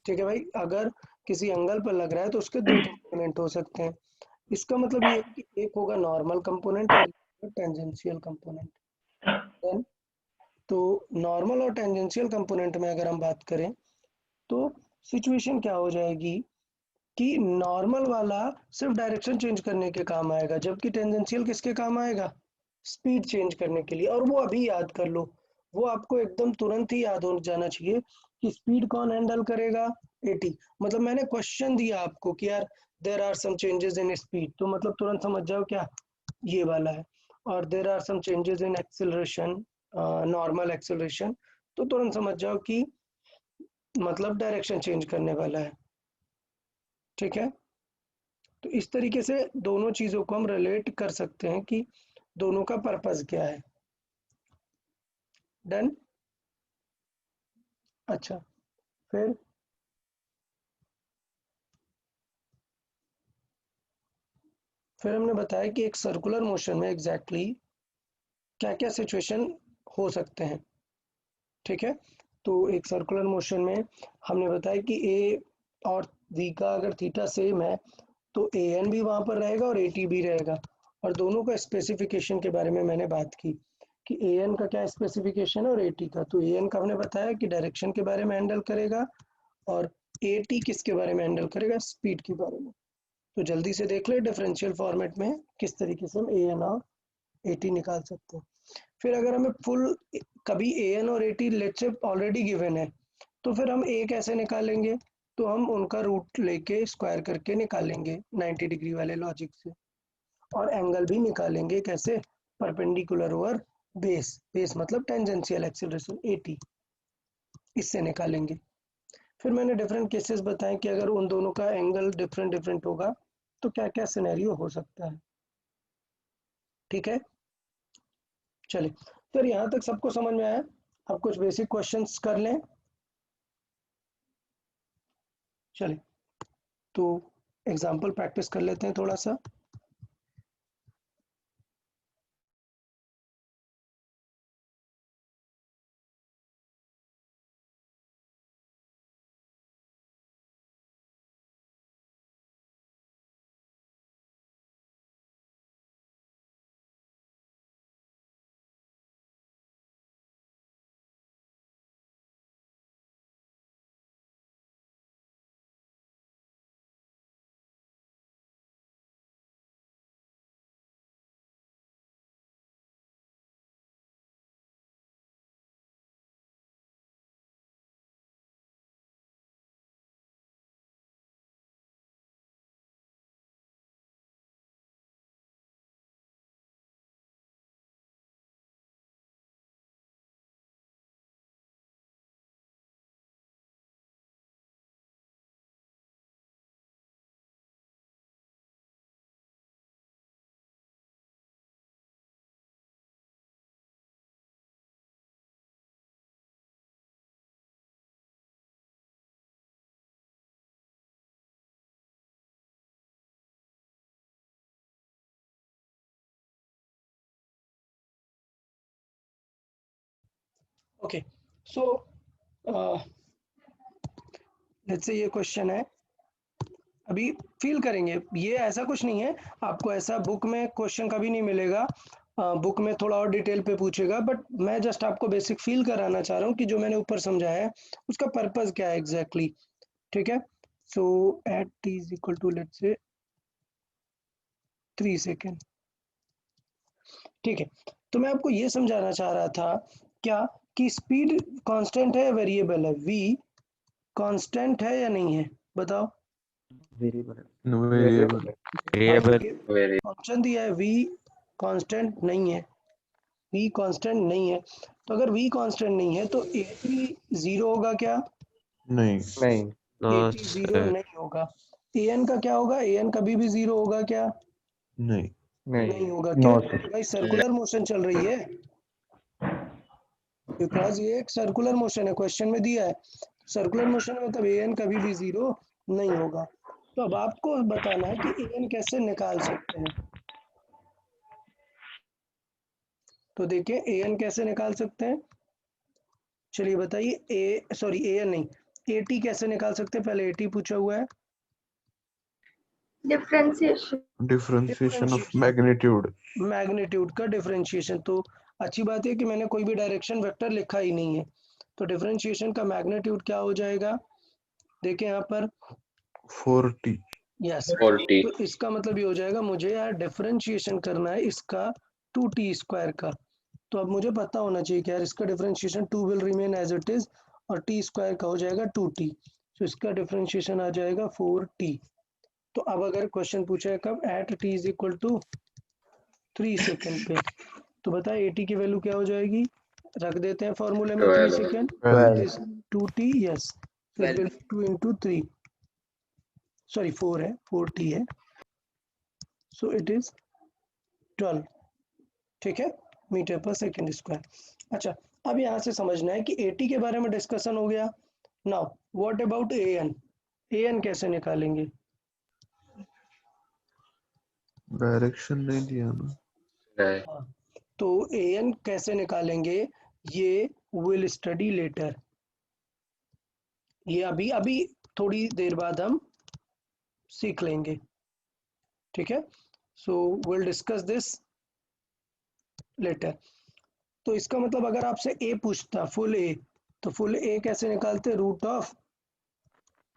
ठीक है भाई, अगर किसी एंगल पर लग रहा है तो उसके दो कंपोनेंट हो सकते हैं। इसका मतलब ये है कि एक होगा नॉर्मल कंपोनेंट और टेंजेंशियल कंपोनेंट। देन तो नॉर्मल और टेंजेंशियल कंपोनेंट में अगर हम बात करें तो सिचुएशन क्या हो जाएगी कि नॉर्मल वाला सिर्फ डायरेक्शन चेंज करने के काम आएगा, जबकि टेंजेंशियल किसके काम आएगा? स्पीड चेंज करने के लिए। और वो अभी याद कर लो, वो आपको एकदम तुरंत ही याद हो जाना चाहिए कि स्पीड कौन हैंडल करेगा? 80। मतलब मैंने क्वेश्चन दिया आपको कि यार there are some changes in speed, तो मतलब तुरंत समझ जाओ क्या ये वाला है। और there are some changes in acceleration, normal acceleration, तो तुरंत समझ जाओ कि मतलब डायरेक्शन चेंज करने वाला है। ठीक है, तो इस तरीके से दोनों चीजों को हम रिलेट कर सकते हैं कि दोनों का पर्पस क्या है। डन। अच्छा, फिर हमने बताया कि एक सर्कुलर मोशन में एग्जैक्टली क्या क्या सिचुएशन हो सकते हैं। ठीक है, तो एक सर्कुलर मोशन में हमने बताया कि ए और वी का अगर थीटा सेम है तो ए एन भी वहां पर रहेगा और ए टी भी रहेगा। और दोनों का स्पेसिफिकेशन के बारे में मैंने बात की कि ए एन का क्या स्पेसिफिकेशन है और ए टी का। तो ए एन का हमने बताया कि डायरेक्शन के बारे में हैंडल करेगा और ए टी किसके बारे में हैंडल करेगा? स्पीड के बारे में। तो जल्दी से देख ले डिफरेंशियल फॉर्मेट में किस तरीके से हम ए एन और ए टी निकाल सकते हैं। फिर अगर हमें फुल कभी ए एन और A T let's say already given है तो फिर हम ए कैसे निकालेंगे? तो हम उनका रूट लेके स्क्वायर करके निकालेंगे 90 डिग्री वाले लॉजिक से। और एंगल भी निकालेंगे कैसे? परपेंडिकुलर ओवर बेस, बेस मतलब टेंजेंशियल एक्सीलरेशन ए टी, इससे निकालेंगे। फिर मैंने डिफरेंट केसेस बताए कि अगर उन दोनों का एंगल डिफरेंट डिफरेंट होगा तो क्या क्या सिनेरियो हो सकता है। ठीक है, चलिए, तो यहाँ तक सबको समझ में आया? अब कुछ बेसिक क्वेश्चंस कर लें। चलिए, तो एग्जाम्पल प्रैक्टिस कर लेते हैं थोड़ा सा। ओके, सो लेट्स से ये क्वेश्चन है, अभी फील करेंगे, ये ऐसा कुछ नहीं है, आपको ऐसा बुक में क्वेश्चन कभी नहीं मिलेगा, बुक में थोड़ा और डिटेल पे पूछेगा, बट मैं जस्ट आपको बेसिक फील कराना चाह रहा हूँ कि जो मैंने ऊपर समझाया है उसका पर्पस क्या है एग्जैक्टली, ठीक है। So at t is equal to let's say 3 second, ठीक है। तो मैं आपको ये समझाना चाह रहा था क्या कि स्पीड कांस्टेंट है या वेरिएबल है, v कांस्टेंट है या नहीं है, बताओ। वेरिएबल वेरिएबल वेरी ऑप्शन दिया है v कांस्टेंट नहीं है, v कांस्टेंट नहीं है, तो अगर v कांस्टेंट नहीं है तो at जीरो होगा क्या, नहीं नहीं at जीरो नहीं होगा, an का क्या होगा, an कभी भी जीरो होगा क्या, नहीं नहीं नहीं होगा, नो क्यों, सर भाई सर्कुलर मोशन चल रही है, बिकॉज ये एक सर्कुलर मोशन है, क्वेश्चन में दिया है सर्कुलर मोशन में, मतलब an कभी भी जीरो नहीं होगा। तो अब आपको बताना है कि an कैसे निकाल सकते हैं, तो देखिए an कैसे निकाल सकते हैं, चलिए बताइए, an नहीं, at कैसे निकाल सकते हैं, पहले at पूछा हुआ है, Differentiation. Differentiation of differentiation, magnitude magnitude का डिफरेंशिएशन, तो अच्छी बात है कि मैंने कोई भी डायरेक्शन वेक्टर लिखा ही नहीं है, तो डिफरेंशिएशन का मैग्नीट्यूड क्या हो जाएगा, देखिए यहाँ पर 4t यस, 40 तो इसका मतलब ये हो जाएगा, मुझे यार डिफरेंशिएशन करना है इसका 2t² का, तो अब मुझे पता होना चाहिए कि यार इसका differentiation 2 will remain as it is और t² का हो जाएगा 2t, तो इसका डिफरेंशिएशन आ जाएगा 4t। तो अब अगर क्वेश्चन पूछा है कब, at t is equal to 3 second पे, तो बताए at की वैल्यू क्या हो जाएगी, रख देते हैं फॉर्मूले में 3 12 second, it 12 is 2t, yes, so it will 2 into 3, sorry 4 है, 4t है, सो इट इज 12, ठीक है, मीटर पर सेकेंड स्क्वायर। अच्छा, अब यहाँ से समझना है कि at के बारे में डिस्कशन हो गया, नाउ व्हाट अबाउट an कैसे निकालेंगे, डायरेक्शन नहीं दिया ना नहीं हाँ, तो an कैसे निकालेंगे ये विल स्टडी लेटर, ये अभी अभी थोड़ी देर बाद हम सीख लेंगे, ठीक है, so will discuss this later. तो इसका मतलब अगर आपसे ए पूछता फुल ए, तो फुल ए कैसे निकालते, root of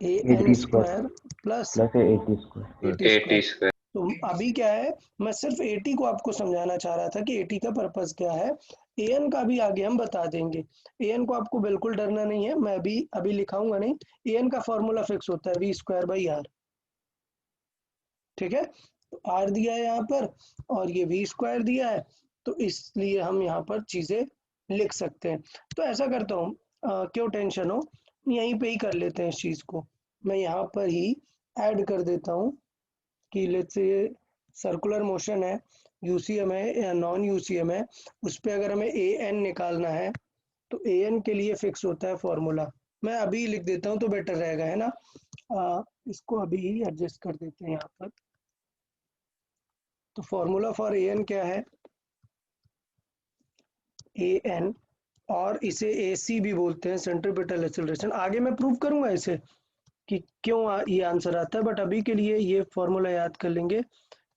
A N square plus plus 80 square 80 80 square. Square तो अभी क्या है, मैं सिर्फ 80 को आपको समझाना चाह रहा था कि 80 का पर्पस क्या है, एन का भी आगे हम बता देंगे, एन को आपको बिल्कुल डरना नहीं है, मैं भी अभी लिखाऊंगा नहीं, एन का फॉर्मूला फिक्स होता है v²/r, ठीक है, तो आर दिया है यहाँ पर और ये v² दिया है, तो इसलिए हम यहाँ पर चीजें लिख सकते हैं। तो ऐसा करता हूँ, क्यों टेंशन हो, यहीं पे ही कर लेते हैं इस चीज को, मैं यहाँ पर ही ऐड कर देता हूँ कि लेट्स से सर्कुलर मोशन है, यूसीएम है या नॉन यूसीएम है, उस पर अगर हमें ए एन निकालना है तो ए एन के लिए फिक्स होता है फॉर्मूला, मैं अभी लिख देता हूँ तो बेटर रहेगा, है ना, इसको अभी ही एडजस्ट कर देते हैं यहाँ पर। तो फॉर्मूला फॉर ए एन क्या है, ए एन, और इसे ए सी भी बोलते हैं, सेंट्रीपिटल एक्सेलरेशन, आगे मैं प्रूव करूंगा इसे कि क्यों ये आंसर आता है, बट अभी के लिए ये फॉर्मूला याद कर लेंगे,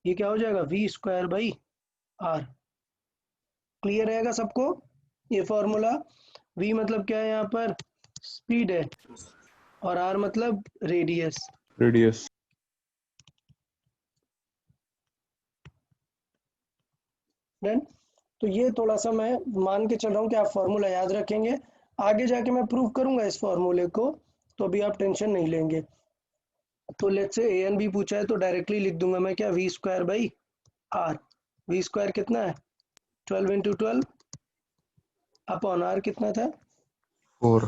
ये क्या हो जाएगा v²/r, क्लियर रहेगा सबको ये फॉर्मूला, v मतलब क्या है यहाँ पर स्पीड है और r मतलब रेडियस, रेडियस डन। तो ये थोड़ा सा मैं मान के चल रहा हूँ कि आप फॉर्मूला याद रखेंगे, आगे जाके मैं प्रूव करूंगा इस फॉर्मूले को, तो अभी आप टेंशन नहीं लेंगे। तो लेट्स से ए एन भी पूछा है तो डायरेक्टली लिख दूंगा मैं क्या, v²/r, v² कितना है 12 इंटू 12 अपॉन r कितना था 4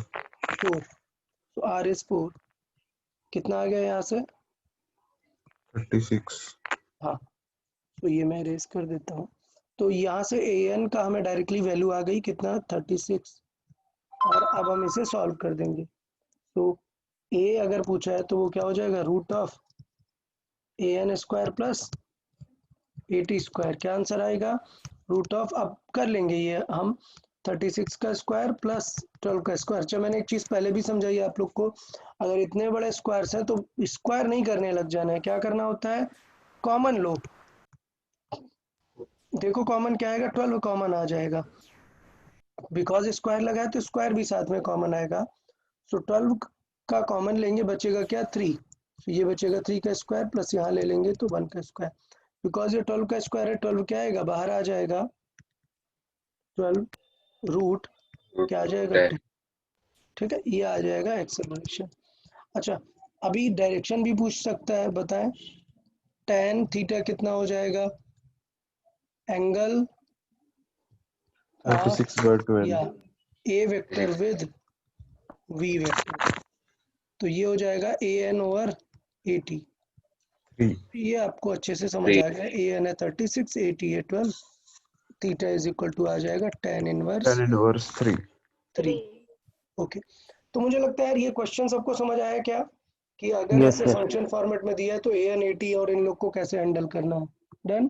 4, तो r इज 4, कितना आ गया यहाँ से, 36 हाँ, तो ये मैं इरेज कर देता हूँ, तो यहाँ से ए एन का हमें डायरेक्टली वैल्यू आ गई कितना 36, और अब हम इसे सॉल्व कर देंगे, तो ए अगर पूछा है तो वो क्या हो जाएगा root of A N square plus 80 square, क्या आंसर आएगा, रूट ऑफ, अब कर लेंगे ये हम 36 का स्क्वायर प्लस 12 का स्क्वायर। अच्छा, मैंने एक चीज़ पहले भी समझाई आप लोग को, अगर इतने बड़े स्क्वायर्स हैं तो स्क्वायर नहीं करने लग जाना है, क्या करना होता है, कॉमन लो। देखो कॉमन क्या आएगा, 12 कॉमन आ जाएगा, बिकॉज स्क्वायर लगा है तो स्क्वायर भी साथ में कॉमन आएगा। सो 12 का कॉमन लेंगे, बचेगा क्या 3, तो ये बचेगा 3 का स्क्वायर प्लस यहाँ ले लेंगे तो 1 का स्क्वायर, बिकॉज ये 12 का स्क्वायर है, 12 क्या आएगा, बाहर आ जाएगा 12 रूट क्या आ जाएगा 2। ठीक है, ये आ जाएगा एक्सेलरेशन। अच्छा, अभी डायरेक्शन भी पूछ सकता है, बताएं tan थीटा कितना हो जाएगा, एंगल ऑफ 36/12 या ए वेक्टर विद वी वेक्टर, तो ये हो जाएगा an/AT। 3 ये आपको अच्छे से समझ आ गया, an है 36, AT है 12, थीटा इज इक्वल टू आ जाएगा tan इनवर्स 10/3। 3। ओके, तो मुझे लगता है यार ये क्वेश्चन सबको समझ आया क्या, कि अगर Yes, ऐसे sir. फंक्शन फॉर्मेट में दिया है तो an AT और इन लोग को कैसे हैंडल करना है। डन।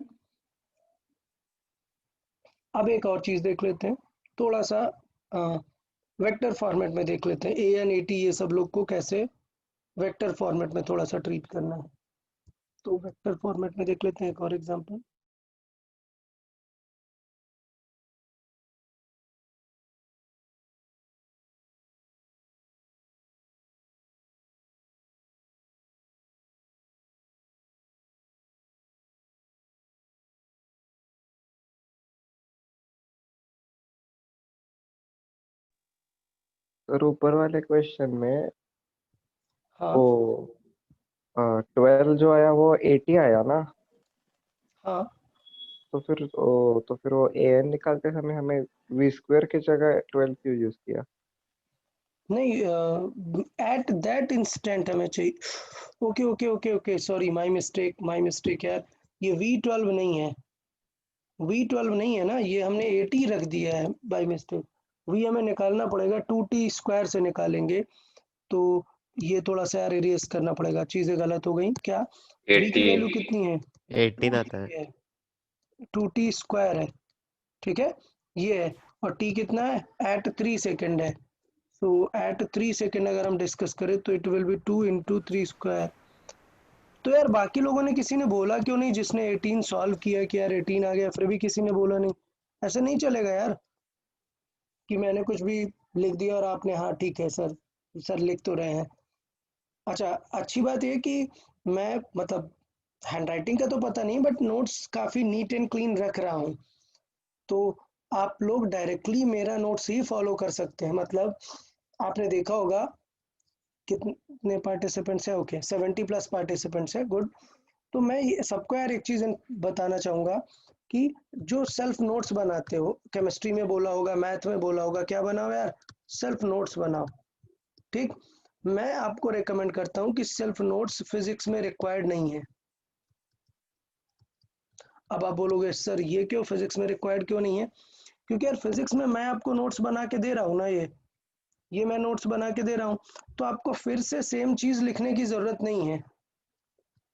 अब एक और चीज देख लेते हैं, थोड़ा सा वेक्टर फॉर्मेट में देख लेते हैं, an AT ये सब लोग को कैसे वेक्टर फॉर्मेट में थोड़ा सा ट्रीट करना है। तो वेक्टर फॉर्मेट में देख लेते हैं एक और एग्जांपल। सर ऊपर वाले क्वेश्चन में हाँ वो 12 जो आया वो 80 आया ना, हाँ, तो फिर वो an निकालते समय हमें v² की जगह 12 क्यों यूज किया? नहीं, एट दैट इंस्टेंट हमें चाहिए। Okay okay okay okay, sorry, my mistake यार, ये V12 नहीं है, V12 नहीं है ना, ये हमने 80 रख दिया है बाय मिस्टेक। V हमें निकालना पड़ेगा, 2t स्क्वायर से निकालेंगे, तो ये थोड़ा सा यार इरेज करना पड़ेगा, चीज़ें गलत हो गई क्या। V की 80 वैल्यू कितनी है, 18 आता है। 2t स्क्वायर है, ठीक है, ये है, और t कितना है, एट 3 सेकेंड है, सो एट 3 सेकेंड अगर हम डिस्कस करें तो it will be 2 into 3 square. तो यार बाकी लोगों ने किसी ने बोला क्यों नहीं, जिसने 18 सॉल्व किया कि यार 18 आ गया, फिर भी किसी ने बोला नहीं, ऐसे नहीं चलेगा यार, कि मैंने कुछ भी लिख दिया और आपने हाँ ठीक है सर, सर लिख तो रहे हैं। अच्छा, अच्छी बात यह कि मैं मतलब हैंडराइटिंग का तो पता नहीं, बट नोट्स काफ़ी नीट एंड क्लीन रख रहा हूँ, तो आप लोग डायरेक्टली मेरा नोट्स ही फॉलो कर सकते हैं। मतलब आपने देखा होगा कितने पार्टिसिपेंट्स हैं, ओके 70+ पार्टिसिपेंट्स हैं, गुड। तो मैं सबको यार एक चीज़ बताना चाहूँगा कि जो सेल्फ नोट्स बनाते हो, केमिस्ट्री में बोला होगा, मैथ में बोला होगा, क्या बनाओ यार, सेल्फ नोट्स बनाओ, ठीक। मैं आपको रेकमेंड करता हूँ कि सेल्फ नोट्स फिजिक्स में रिक्वायर्ड नहीं है। अब आप बोलोगे सर ये क्यों, फिजिक्स में रिक्वायर्ड क्यों नहीं है, क्योंकि यार फिजिक्स में मैं आपको नोट्स बना के दे रहा हूँ ना, ये मैं नोट्स बना के दे रहा हूँ, तो आपको फिर से सेम चीज़ लिखने की ज़रूरत नहीं है,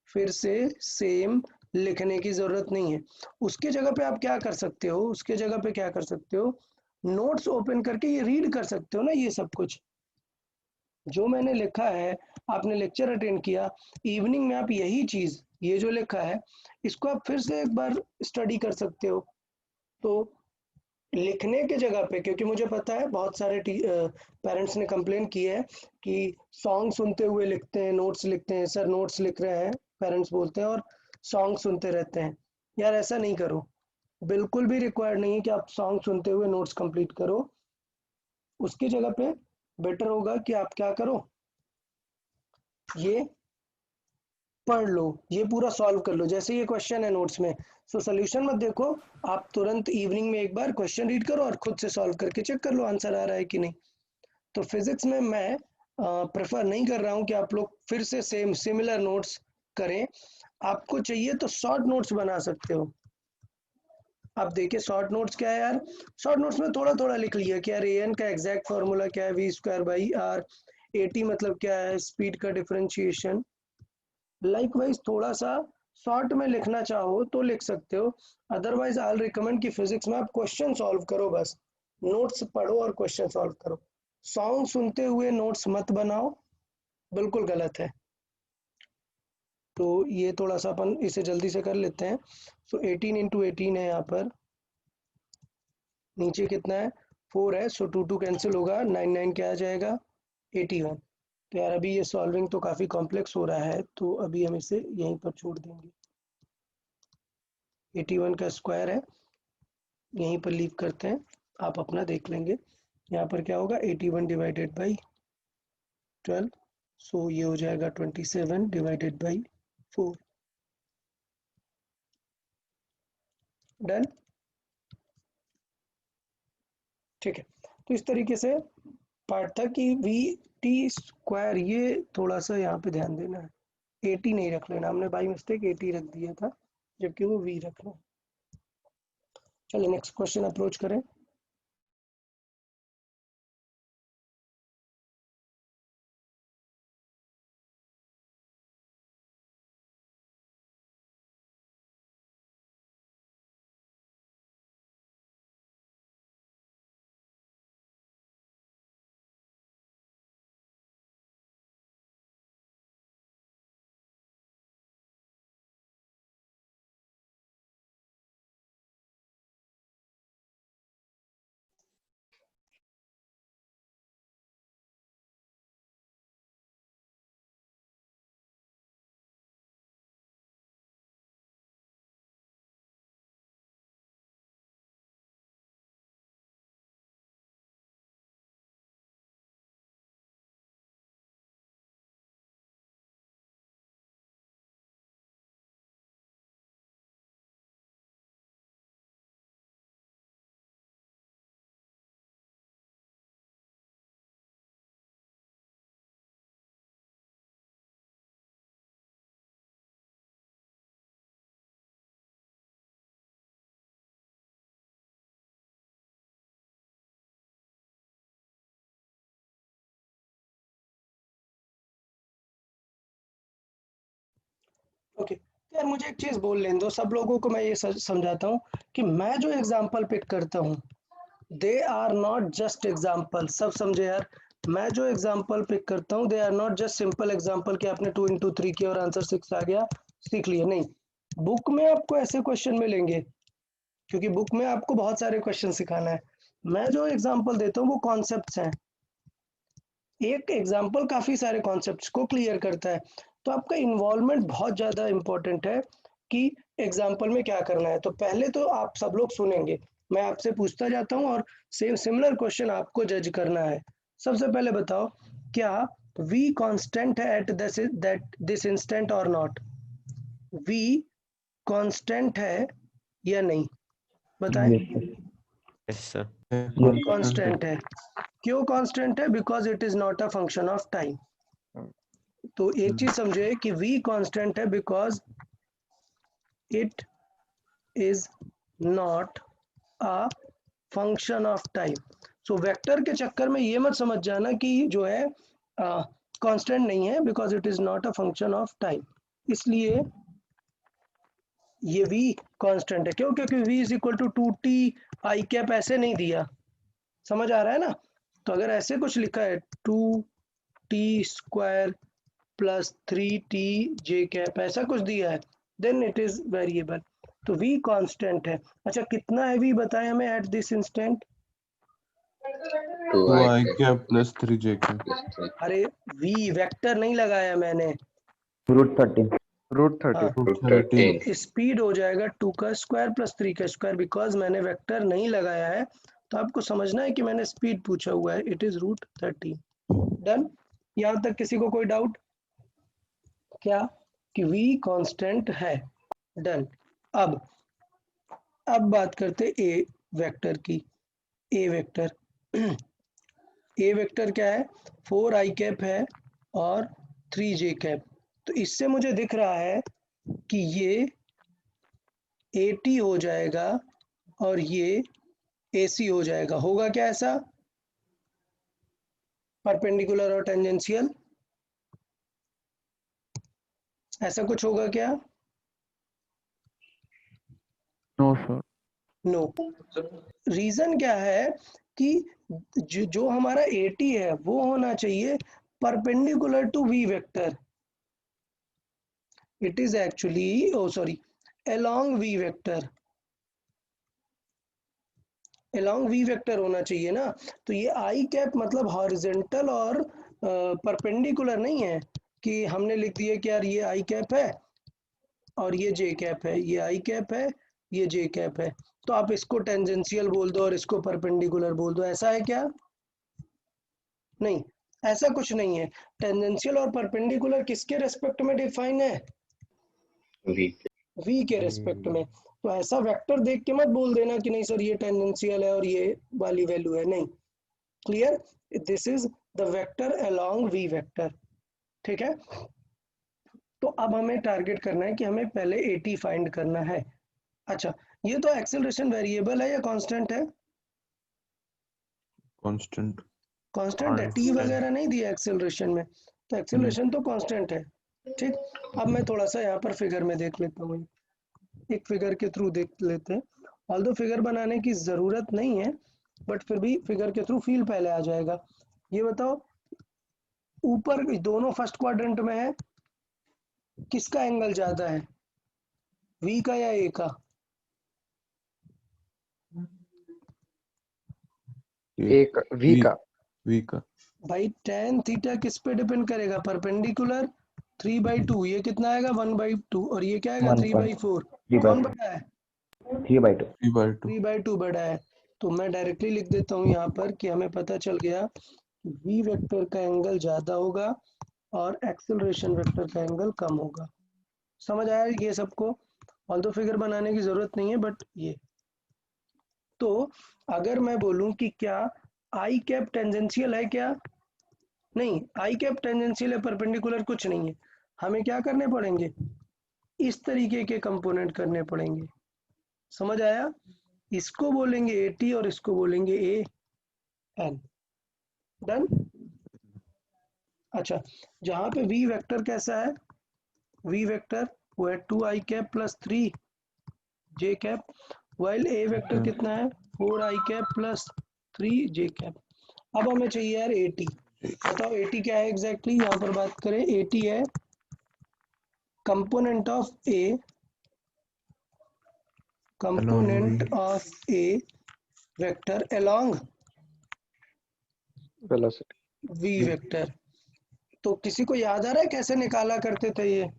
फिर से सेम लिखने की ज़रूरत नहीं है। उसके जगह पे आप क्या कर सकते हो, उसके जगह पे क्या कर सकते हो, नोट्स ओपन करके ये रीड कर सकते हो ना, ये सब कुछ जो मैंने लिखा है, आपने लेक्चर अटेंड किया, इवनिंग में आप यही चीज़, ये जो लिखा है, इसको आप फिर से एक बार स्टडी कर सकते हो। तो लिखने के जगह पे, क्योंकि मुझे पता है बहुत सारे पेरेंट्स ने कंप्लेन की है कि सॉन्ग सुनते हुए लिखते हैं, नोट्स लिखते हैं, सर नोट्स लिख रहे हैं, पेरेंट्स बोलते हैं, और सॉन्ग सुनते रहते हैं। यार ऐसा नहीं करो, बिल्कुल भी रिक्वायर्ड नहीं है कि आप सॉन्ग सुनते हुए नोट्स कंप्लीट करो। उसकी जगह पे बेटर होगा कि आप क्या करो, ये पढ़ लो, ये पूरा सॉल्व कर लो, जैसे ये क्वेश्चन है नोट्स में, सो सोल्यूशन मत देखो, आप तुरंत इवनिंग में एक बार क्वेश्चन रीड करो और खुद से सॉल्व करके चेक कर लो आंसर आ रहा है कि नहीं। तो फिजिक्स में मैं प्रेफर नहीं कर रहा हूँ कि आप लोग फिर से सेम सिमिलर नोट्स करें, आपको चाहिए तो शॉर्ट नोट्स बना सकते हो। आप देखिए शॉर्ट नोट्स क्या है यार, शॉर्ट नोट्स में थोड़ा थोड़ा लिख लिया कि यार an का एग्जैक्ट फार्मूला क्या है, v²/r, at मतलब क्या है, स्पीड का डिफरेंशिएशन, लाइकवाइज थोड़ा सा शॉर्ट में लिखना चाहो तो लिख सकते हो, अदरवाइज आई रिकमेंड कि फिजिक्स में आप क्वेश्चन सॉल्व करो बस, नोट्स पढ़ो और क्वेश्चन सॉल्व करो। सॉन्ग सुनते हुए नोट्स मत बनाओ, बिल्कुल गलत है। तो ये थोड़ा सा अपन इसे जल्दी से कर लेते हैं। सो 18 इंटू 18 है यहाँ पर, नीचे कितना है 4 है, सो 2 2 कैंसिल होगा, 9 9 क्या आ जाएगा 81। तो यार अभी ये सॉल्विंग तो काफ़ी कॉम्प्लेक्स हो रहा है, तो अभी हम इसे यहीं पर छोड़ देंगे। 81 का स्क्वायर है, यहीं पर लीव करते हैं, आप अपना देख लेंगे। यहाँ पर क्या होगा 81 डिवाइडेड बाई 12, सो ये हो जाएगा 27 डिवाइडेड बाई 4। डन, ठीक है। तो इस तरीके से पार्ट था कि वी टी स्क्वायर, ये थोड़ा सा यहाँ पे ध्यान देना है, 80 नहीं रख लेना, हमने बाई मिस्टेक 80 रख दिया था, जबकि वो वी रखना है। चलिए नेक्स्ट क्वेश्चन अप्रोच करें। ओके, तो यार मुझे एक चीज़ बोल लेने दो, सब लोगों को मैं ये समझाता हूँ कि मैं जो एग्जाम्पल पिक करता हूँ they are not just example. सब समझे यार, मैं जो एग्जाम्पल पिक करता हूँ they are not just simple example कि आपने 2 इंटू 3 किया और आंसर 6 आ गया, सीख लिया। नहीं, बुक में आपको ऐसे क्वेश्चन मिलेंगे, क्योंकि बुक में आपको बहुत सारे क्वेश्चन सिखाना है। मैं जो एग्जाम्पल देता हूँ वो कॉन्सेप्ट्स हैं, एक एग्जाम्पल काफ़ी सारे कॉन्सेप्ट्स को क्लियर करता है। तो आपका इन्वॉल्वमेंट बहुत ज़्यादा इम्पोर्टेंट है कि एग्जाम्पल में क्या करना है। तो पहले तो आप सब लोग सुनेंगे, मैं आपसे पूछता जाता हूँ और सेम सिमिलर क्वेश्चन आपको जज करना है। सबसे पहले बताओ, क्या v कांस्टेंट है एट दिस इंस्टेंट और नॉट? v कांस्टेंट है या नहीं, बताएं। Yes sir. कांस्टेंट है, क्यों कांस्टेंट है? Because it is not a function of time. तो एक चीज समझे कि v कांस्टेंट है because it is not a function of time. So vector के चक्कर में ये मत समझ जाना कि जो है कांस्टेंट नहीं है, because it is not a function of time, इसलिए ये v कांस्टेंट है। क्यों? क्योंकि v is equal to 2t I cap ऐसे नहीं दिया, समझ आ रहा है ना? तो अगर ऐसे कुछ लिखा है 2t स्क्वायर प्लस 3t जे कैप, ऐसा कुछ दिया है, देन इट इज वेरिएबल। तो v कांस्टेंट है। अच्छा कितना है v बताएं हमें at this instant? 2i cap plus 3j cap. अरे v वेक्टर नहीं लगाया मैंने, रूट 13 हाँ, Root 13. तो स्पीड हो जाएगा 2 का स्क्वायर प्लस 3 का स्क्वायर, बिकॉज मैंने वेक्टर नहीं लगाया है। तो आपको समझना है कि मैंने स्पीड पूछा हुआ है, इट इज रूट 13। डन, यहाँ तक किसी को कोई डाउट? क्या कि v कांस्टेंट है। डन। अब बात करते a वेक्टर की। a वेक्टर a वेक्टर क्या है? 4i कैप है और 3j कैप। तो इससे मुझे दिख रहा है कि ये 80 हो जाएगा और ये AC हो जाएगा। होगा क्या ऐसा? परपेंडिकुलर और टेंजेंशियल, ऐसा कुछ होगा क्या? No sir. नो। रीजन क्या है कि जो हमारा AT है वो होना चाहिए perpendicular to V vector. It is actually, oh sorry, along V vector. along V vector होना चाहिए ना. तो ये I कैप मतलब हॉरिजेंटल और परपेंडिकुलर नहीं है कि हमने लिख दिया कि यार ये I कैप है और ये J कैप है, ये I कैप है, ये J कैप है, तो आप इसको टेंजेंशियल बोल दो और इसको परपेंडिकुलर बोल दो. ऐसा है क्या? नहीं, ऐसा कुछ नहीं है. टेंजेंशियल और परपेंडिकुलर किसके रेस्पेक्ट में डिफाइन है? वीक V के रेस्पेक्ट में. तो ऐसा वेक्टर देख के मत बोल देना कि नहीं सर ये टेंजेंशियल है और ये वाली वैल्यू है. नहीं, clear? This is the vector along V vector. ठीक है. तो अब हमें टारगेट करना है कि हमें पहले AT फाइंड करना है. अच्छा, ये तो एक्सेलरेशन वेरिएबल है या कांस्टेंट है? कांस्टेंट. कांस्टेंट है. T वगैरह नहीं दिया एक्सेलरेशन में, तो एक्सेलरेशन तो कांस्टेंट है. ठीक. अब मैं थोड़ा सा यहाँ पर फिगर में देख लेता हूँ, एक फिगर के थ्रू देख लेते हैं. ऑल्दो फिगर बनाने की जरूरत नहीं है, बट फिर भी फिगर के थ्रू फील पहले आ जाएगा. ये बताओ, ऊपर दोनों फर्स्ट क्वाड्रेंट में है, किसका एंगल ज्यादा है, V का या A का? एक V का. V का. भाई tan थीटा किस पे डिपेंड करेगा? परपेंडिकुलर 3/2. ये कितना आएगा? 1/2. और ये क्या आएगा? 3/4. कौन बड़ा है? 3/2. 3/2. 3/2 बड़ा है. तो मैं डायरेक्टली लिख देता हूँ यहाँ पर कि हमें पता चल गया V वेक्टर का एंगल ज्यादा होगा और एक्सेलरेशन वेक्टर का एंगल कम होगा. समझ आया ये सबको? ऑल्दो फिगर बनाने की जरूरत नहीं है, बट ये. तो अगर मैं बोलूं कि क्या I कैप टेंजेंशियल है क्या? नहीं, I कैप टेंजेंशियल है परपेंडिकुलर कुछ नहीं है. हमें क्या करने पड़ेंगे? इस तरीके के कंपोनेंट करने पड़ेंगे. समझ आया? इसको बोलेंगे AT और इसको बोलेंगे AN. डन. अच्छा, जहां पे V वेक्टर कैसा है? V वेक्टर वो है 2I cap plus 3J cap, while A vector कितना है? 4I cap plus 3J cap. अब हमें चाहिए यार AT. बताओ AT क्या है एग्जैक्टली. यहाँ पर बात करें, AT है component of A, component of A vector along velocity. V vector. तो किसी को याद आ रहा है कैसे निकाला करते थे ये?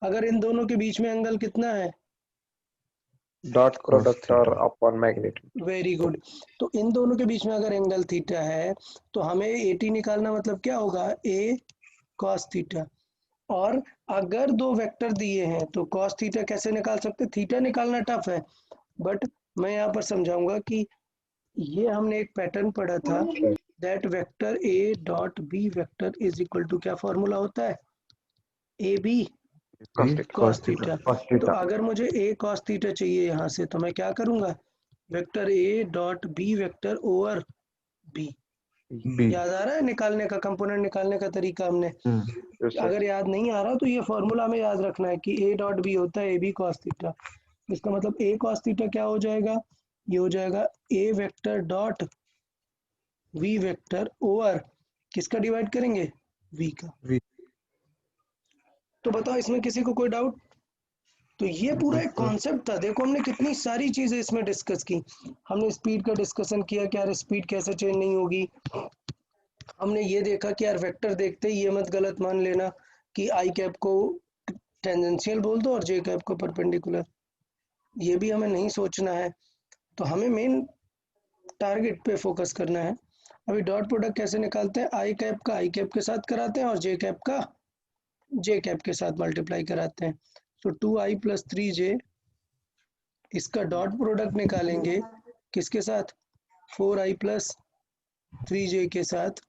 अगर इन दोनों के बीच में एंगल कितना है? डॉट प्रोडक्ट और अपॉन मैग्नीट्यूड. Very good. तो इन दोनों के बीच में अगर एंगल थीटा है तो हमें AT निकालना मतलब क्या होगा? A cos theta. और अगर दो वेक्टर दिए हैं तो cos थीटा कैसे निकाल सकते? थीटा निकालना टफ है, बट मैं यहाँ पर समझाऊंगा कि ये हमने एक पैटर्न पढ़ा था, that vector A dot B vector is equal to, क्या फॉर्मूला होता है? AB cos theta. तो अगर मुझे A cos थीटा चाहिए यहाँ से, तो मैं क्या करूंगा? Vector A dot B vector over B. B. याद आ रहा है निकालने का, कंपोनेंट निकालने का तरीका हमने? अगर याद नहीं आ रहा तो ये फॉर्मूला में याद रखना है कि A डॉट B होता है AB cos थीटा. इसका मतलब A cos थीटा क्या हो जाएगा? ये हो जाएगा A vector dot V vector over किसका डिवाइड करेंगे? V का. V. तो बताओ इसमें किसी को कोई डाउट? तो ये पूरा एक कॉन्सेप्ट था. देखो हमने कितनी सारी चीजें इसमें डिस्कस की. हमने स्पीड का डिस्कशन किया कि यार स्पीड कैसे चेंज नहीं होगी. हमने ये देखा कि यार वेक्टर देखते ही ये मत गलत मान लेना कि I कैप को टेंजेंशियल बोल दो और J कैप को परपेंडिकुलर. ये भी हमें नहीं सोचना है. तो हमें मेन टारगेट पे फोकस करना है. अभी डॉट प्रोडक्ट कैसे निकालते हैं? I कैप का I कैप के साथ कराते हैं और J कैप का J कैप के साथ मल्टीप्लाई कराते हैं. तो 2I प्लस 3J, इसका डॉट प्रोडक्ट निकालेंगे किसके साथ? 4I प्लस 3J के साथ,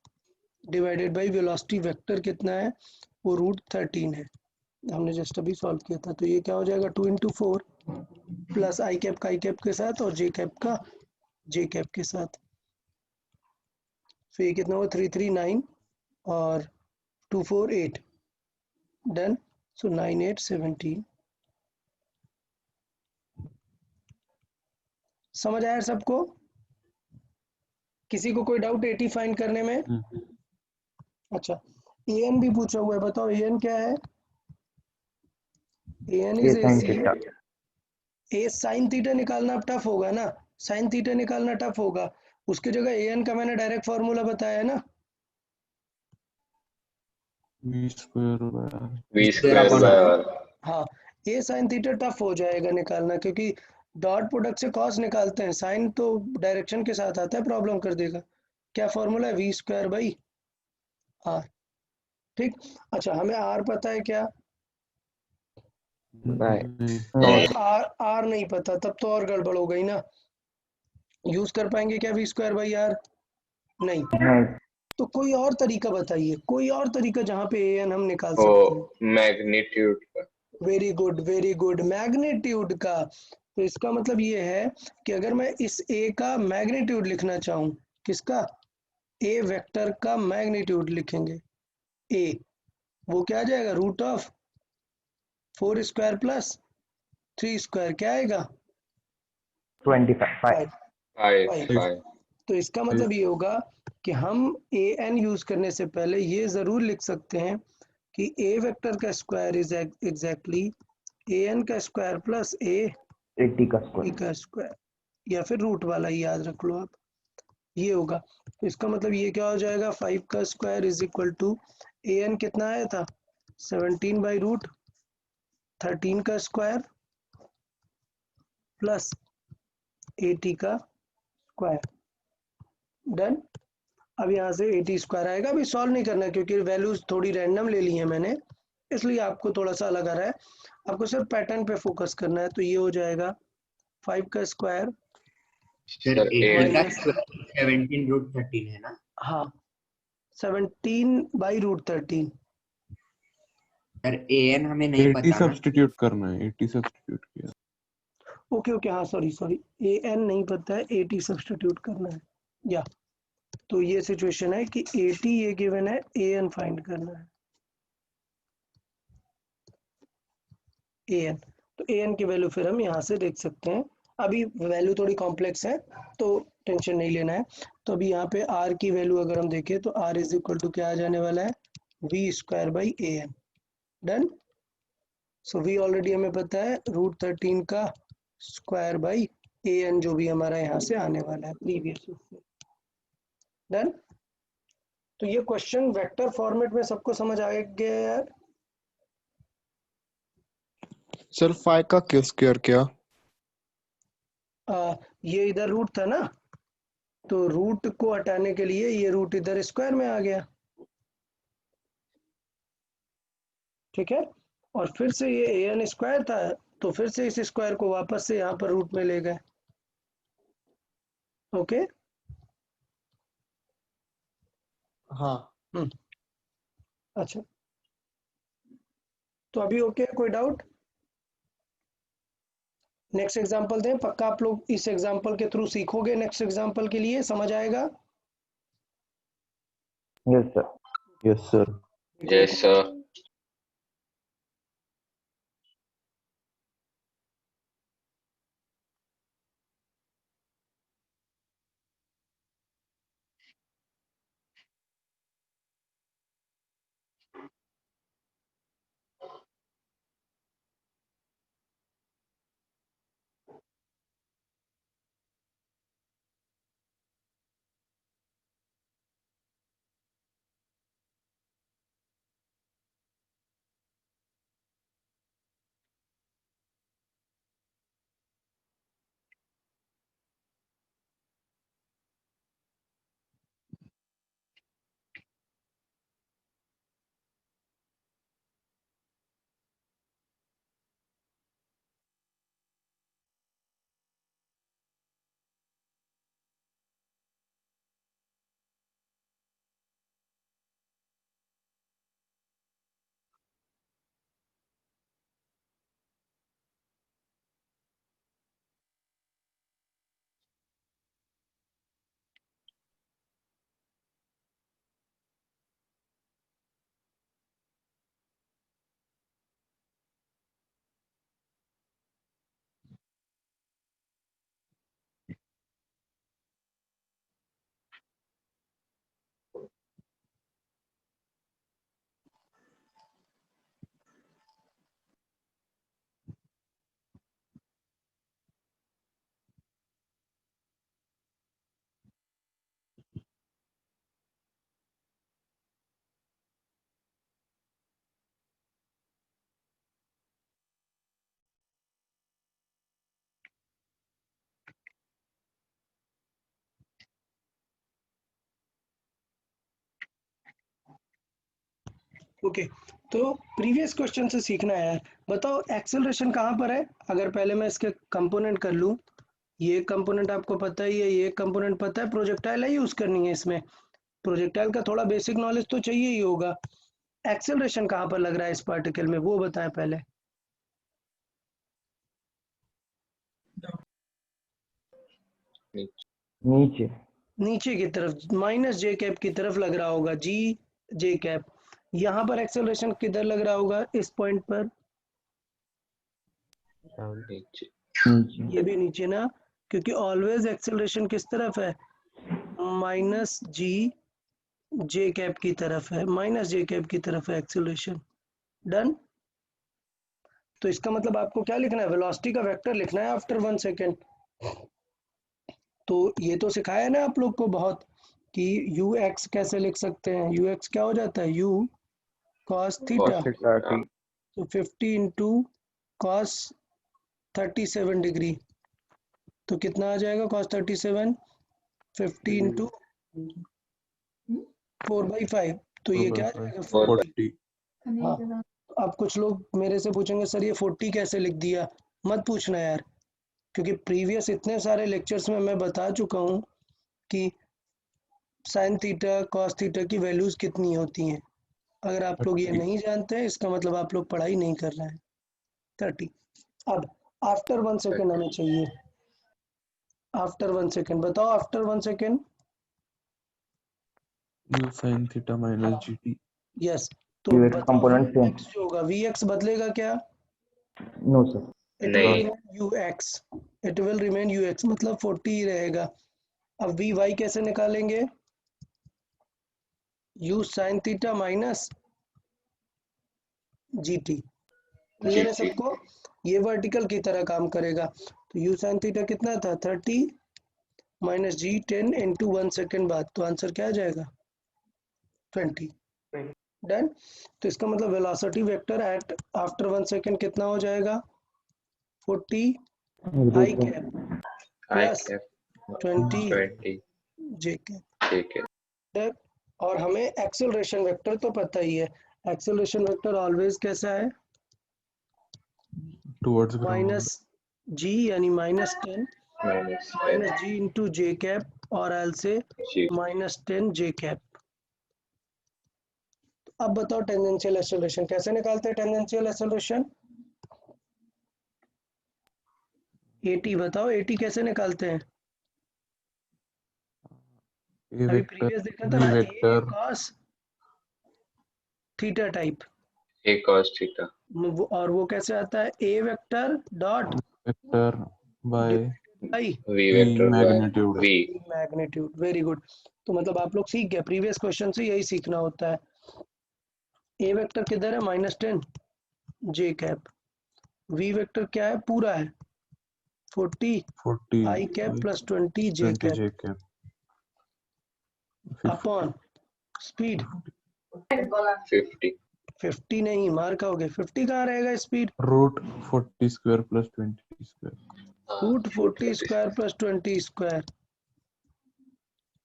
डिवाइडेड बाई वेलोसिटी वेक्टर कितना है? वो √13 है. हमने जस्ट अभी सॉल्व किया था. तो ये क्या हो जाएगा? 2 × 4 प्लस I कैप का I कैप के साथ और J कैप का J कैप के साथ. तो ये कितना हुआ? 339 और 248. डन. सो 9 8 17. समझ आया सबको? किसी को कोई डाउट एटी फाइंड करने में? हम्म, अच्छा, एन भी पूछा हुआ है, बताओ एन क्या है? एन ये is sine AC. Theta. A sine theta निकालना अब टफ होगा ना, साइन थीटा निकालना टफ होगा। उसकी जगह एन का मैंने डायरेक्ट फॉर्मूला बताया है ना। V square by V square square upon by R. R. हाँ, ए साइन थीटा टफ हो जाएगा निकालना, क्योंकि डॉट प्रोडक्ट से कॉस निकालते हैं, साइन तो डायरेक्शन के साथ आता है, प्रॉब्लम कर देगा। क्या फॉर्मूला है? V square by R. ठीक। अच्छा, हमें आर पता है क्या? बाय नहीं, नॉट। आर नहीं पता, तब तो और गड़बड़ हो गई ना। यूज कर पाएंगे क्या वी स्क्वायर बाई आर? नहीं। नहीं, तो कोई और तरीका बताइए, कोई और तरीका जहाँ पे ए एन हम निकाल वो सकते हैं। मैग्नीट्यूड का। Very good, very good, magnitude का। तो इसका मतलब ये है कि अगर मैं इस ए का मैग्नीट्यूड लिखना चाहूँ, किसका? ए वेक्टर का मैग्नीट्यूड लिखेंगे। ए, वो क्या आ जाएगा? Root of 4 square plus 3 square, क्या आएगा? 25 फाइव। 5 फाइव। 5। तो इसका मतलब ये होगा कि हम ए एन यूज करने से पहले ये जरूर लिख सकते हैं कि ए वेक्टर का square is exactly A N का स्क्वायर प्लस ए 80 का ई स्क्वायर। का स्क्वायर, या फिर रूट वाला ही याद रख लो आप। ये होगा, तो इसका मतलब ये क्या हो जाएगा? 5 का square is equal to A N कितना आया था? 17 बाई रूट 13 का स्क्वायर प्लस 80 का स्क्वायर। डन। अब यहाँ से 80 स्क्वायर आएगा। अभी सॉल्व नहीं करना क्योंकि वैल्यूज थोड़ी रैंडम ले ली है मैंने, इसलिए आपको थोड़ा सा अलग आ रहा है। आपको सिर्फ पैटर्न पे फोकस करना है। तो ये हो जाएगा 5 का स्क्वायर सर सर 80 का माइनस, स्क्वायर 17 रूट 13 है ना? हाँ, 17 by root 13। Sir A N हमें नहीं 80 पता ना। सब्स्टिट्यूट करना है, 80 सब्स्टिट्यूट किया। ओके ओके, हाँ सॉरी सॉरी, ए एन नहीं पता है, 80 सब्सटीट्यूट करना है। या तो ये सिचुएशन है कि 80 ये गिवन है, ए एन फाइंड करना है। ए एन, तो ए एन की वैल्यू फिर हम यहाँ से देख सकते हैं। अभी वैल्यू थोड़ी कॉम्प्लेक्स है तो टेंशन नहीं लेना है। तो अभी यहाँ पे आर की वैल्यू अगर हम देखें तो आर इज इक्वल टू क्या आ जाने वाला है? V square by A N. Done. So we already हमें पता है रूट 13 का स्क्वायर बाई ए एन, जो भी हमारा यहाँ से आने वाला है प्रीवियस उससे। डन। तो ये क्वेश्चन वेक्टर फॉर्मेट में सबको समझ आ गया यार? सर 5 का क्यू स्क्वायर क्या? ये इधर रूट था ना, तो रूट को हटाने के लिए ये रूट इधर स्क्वायर में आ गया। ठीक है। और फिर से ये ए एन स्क्वायर था, तो फिर से इस स्क्वायर को वापस से यहाँ पर रूट में ले गए। ओके। हाँ। अच्छा, तो अभी ओके, कोई डाउट? नेक्स्ट एग्जांपल दें, पक्का आप लोग इस एग्जांपल के थ्रू सीखोगे, नेक्स्ट एग्जांपल के लिए समझ आएगा। Yes sir. Yes sir. Yes sir. Okay, तो प्रीवियस क्वेश्चन से सीखना है यार। बताओ एक्सेलरेशन कहाँ पर है। अगर पहले मैं इसके कंपोनेंट कर लूँ, ये कंपोनेंट आपको पता ही है, ये कंपोनेंट पता है, प्रोजेक्टाइल है यूज करनी है इसमें। प्रोजेक्टाइल का थोड़ा बेसिक नॉलेज तो चाहिए ही होगा। एक्सेलरेशन कहाँ पर लग रहा है इस पार्टिकल में, वो बताएं पहले। नीचे। नीचे की तरफ, माइनस जे कैप की तरफ लग रहा होगा, जी जे कैप। यहाँ पर एक्सेलरेशन किधर लग रहा होगा, इस पॉइंट पर। नीचे। ये भी नीचे ना, क्योंकि ऑलवेज एक्सेलरेशन किस तरफ है, माइनस जी जे कैप की तरफ है, माइनस जे कैप की तरफ है एक्सेलरेशन। डन। तो इसका मतलब आपको क्या लिखना है, वेलोसिटी का वेक्टर लिखना है आफ्टर 1 सेकेंड। तो ये तो सिखाया ना आप लोग को बहुत, कि यू एक्स कैसे लिख सकते हैं। यू एक्स क्या हो जाता है, you cos theta. Cos theta theta. T. तो 50 इंटू कॉस 37 डिग्री, तो कितना आ जाएगा कॉस 37, 50 इंटू 4/5, तो ये क्या आ जाएगा 40। 40। हाँ, अब कुछ लोग मेरे से पूछेंगे सर ये 40 कैसे लिख दिया। मत पूछना यार, क्योंकि प्रीवियस इतने सारे लेक्चर्स में मैं बता चुका हूँ कि साइन थीटा कॉस थीटा की वैल्यूज कितनी होती हैं। अगर आप लोग ये 30। नहीं जानते हैं, इसका मतलब आप लोग पढ़ाई नहीं कर रहे हैं। 30। अब आफ्टर 1 सेकेंड हमें चाहिए। आफ्टर 1 सेकेंड बताओ, after 1 second. U sin theta minus GT. Yes, तो यूएक्स बताओ कंपोनेंट सेम। Vx जो होगा, Vx बदलेगा क्या, नो सर। इट विल नहीं। Remain Ux, it will remain Ux, मतलब 40 ही रहेगा। अब Vy कैसे निकालेंगे, U sin theta minus GT। Clear है GT. सबको, ये वर्टिकल की तरह काम करेगा। तो U sin थीटा कितना था, 30 माइनस जी 10 इंटू 1 सेकेंड बाद, तो आंसर क्या आ जाएगा, 20। डन। तो इसका मतलब velocity vector at after 1 second कितना हो जाएगा, 40 I cap I plus cap 20 20. J cap. ठीक है। और हमें एक्सेलरेशन वेक्टर तो पता ही है। एक्सेलरेशन वेक्टर ऑलवेज कैसा है, Towards ground. माइनस जी यानी -10 Minus 10. माइनस जी इंटू जे कैप, और एल से G. -10 जे कैप। अब बताओ टेंजेंशियल एक्सेलरेशन कैसे निकालते हैं, टेंजेंशियल एक्सेलरेशन एटी। बताओ एटी कैसे निकालते हैं, A अभी vector, प्रीवियस देखा था B ना, A vector, cos theta type. A cos theta. और वो कैसे आता है, A vector dot vector by by V E vector by magnitude. V. Magnitude. Very good. तो मतलब आप लोग सीख गए, प्रीवियस क्वेश्चन से यही सीखना होता है। ए वेक्टर किधर है, -10 जे कैप। वी वेक्टर क्या है, पूरा है 40 I cap 40 plus 20 J 20 cap J cap. 50. Upon speed 50. 50 नहीं, मार खाओगे, 50 कहाँ रहेगा speed, Root 40 square plus 20 square. Root 40 square plus 20 square.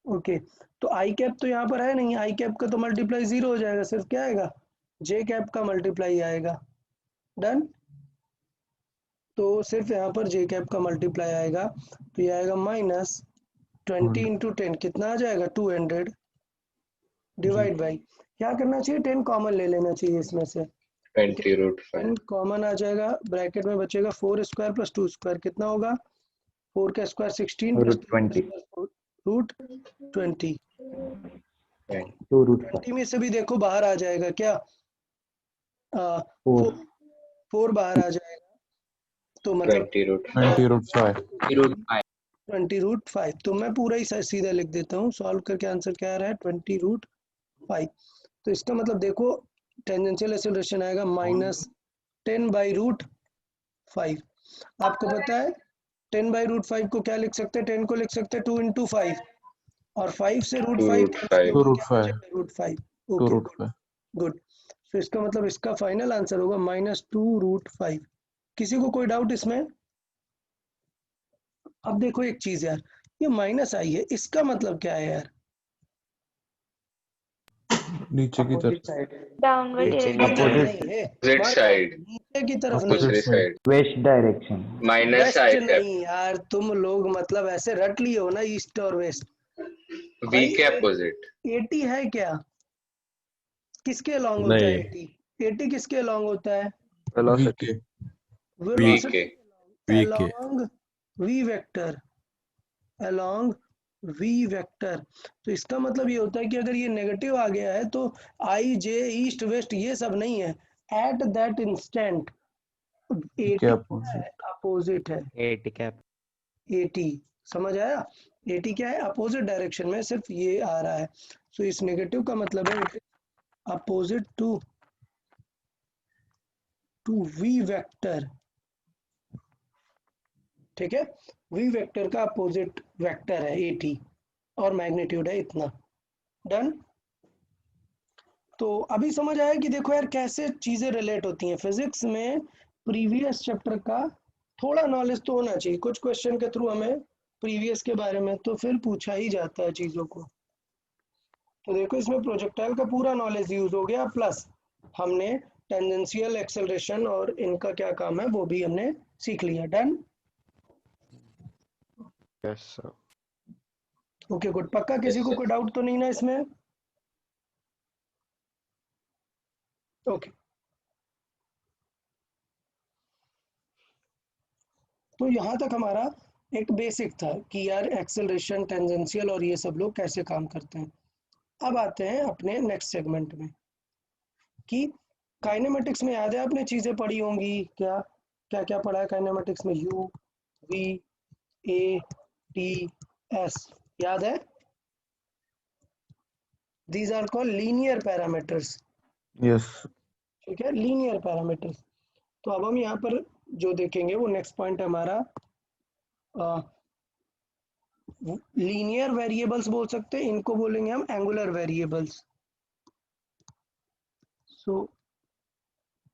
Okay, तो आई कैप तो यहाँ पर है नहीं, आई कैप का तो मल्टीप्लाई 0 हो जाएगा, सिर्फ क्या आएगा, जे कैप का मल्टीप्लाई आएगा। डन। तो सिर्फ यहाँ पर जे कैप का मल्टीप्लाई आएगा, तो ये आएगा -20 इंटू 10, कितना आ जाएगा 200, डिवाइड बाई, क्या करना चाहिए, 10 कॉमन ले लेना चाहिए इसमें से। 20 root 5. 10 कॉमन आ जाएगा, ब्रैकेट में बचेगा 4 स्क्वायर प्लस 2 स्क्वायर, कितना होगा, 4 का square 16 plus root 20। Root 20। 2 root 20 में से भी देखो बाहर आ जाएगा क्या, 4। 4 बाहर आ जाएगा, तो मतलब 20 root 20 root 5. रूट 5। 20 रूट 5। तो मैं पूरा ही सीधा लिख देता हूँ, सॉल्व करके आंसर क्या आ रहा है, 20 रूट 5। तो इसका मतलब देखो टेंजेंशियल एक्सेलरेशन आएगा -10 बाई रूट 5। आपको पता है 10 बाई रूट 5 को क्या लिख सकते हैं, 10 को लिख सकते हैं 2 इंटू 5, और 5 से रूट 2 5 root कैंसिल 5. 2 होगा, root क्या 5. बचेगा, रूट 5। 2 okay, root 5. गुड। तो इसका मतलब इसका फाइनल आंसर होगा -2 रूट 5। किसी को कोई डाउट इसमें। अब देखो एक चीज यार, ये माइनस आई है, इसका मतलब क्या है यार, नीचे की अपोजिट तरफ। साइड, डाउनवर्ड नीचे की डायरेक्शन तरफ। नहीं है Opposite मार side. नीचे की तरफ नहीं, दूसरी side west direction, minus west I है। नहीं यार, तुम लोग मतलब ऐसे रट लिए हो ना ईस्ट और वेस्ट। वी के अपोजिट। 80 है क्या? किसके अलोंग होता है नहीं 80? 80 किसके अलोंग होता है? वेलोसिटी, वीके। वी वेलोसिटी के। वी के along V vector, along V vector. तो इसका मतलब ये होता है कि अगर ये नेगेटिव आ गया है तो आई जे ईस्ट वेस्ट ये सब नहीं है, एट दैट इंस्टेंट वीके 80 अपोजिट। अपोजिट है। 80 कैप 80 समझ आया? 80 क्या है? अपोजिट डायरेक्शन में सिर्फ ये आ रहा है। सो इस नेगेटिव का मतलब है अपोजिट टू वी वेक्टर। ठीक है, वी वेक्टर का अपोजिट वेक्टर है 80 और मैग्नीट्यूड है इतना। डन। तो अभी समझ आया कि देखो यार कैसे चीजें रिलेट होती हैं फिजिक्स में। प्रीवियस चैप्टर का थोड़ा नॉलेज तो होना चाहिए, कुछ क्वेश्चन के थ्रू हमें प्रीवियस के बारे में तो फिर पूछा ही जाता है चीजों को। तो देखो इसमें प्रोजेक्टाइल का पूरा नॉलेज यूज हो गया, प्लस हमने टेंजेंशियल एक्सेलरेशन और इनका क्या काम है वो भी हमने सीख लिया। Done. Yes sir okay good. पक्का किसी Yes, को sir. कोई डाउट तो नहीं ना इसमें? ओके। तो यहाँ तक हमारा एक बेसिक था कि यार एक्सेलरेशन टेंजेंशियल और ये सब लोग कैसे काम करते हैं। अब आते हैं अपने नेक्स्ट सेगमेंट में कि काइनेमेटिक्स में याद है आपने चीजें पढ़ी होंगी क्या? क्या क्या पढ़ा है काइनेमेटिक्स में? U V A T S, याद है? These are called linear parameters. Yes. ठीक है, लीनियर पैरामीटर्स। तो अब हम यहाँ पर जो देखेंगे वो नेक्स्ट पॉइंट है हमारा लीनियर वेरिएबल्स बोल सकते हैं इनको, बोलेंगे हम angular variables. So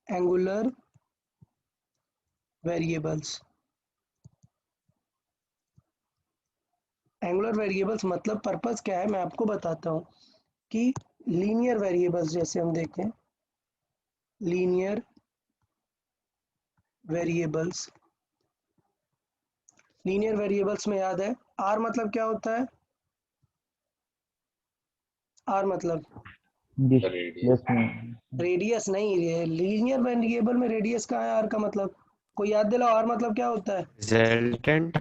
angular variables, angular variables मतलब पर्पस क्या है मैं आपको बताता हूँ कि लीनियर वेरिएबल्स जैसे हम देखें, लीनियर वेरिएबल्स, लीनियर वेरिएबल्स में याद है आर मतलब क्या होता है? आर मतलब डिस्प्लेसमेंट, रेडियस नहीं है, लीनियर वेरिएबल में रेडियस कहाँ है? आर का मतलब कोई याद दिलाओ, आर मतलब क्या होता है? Resultant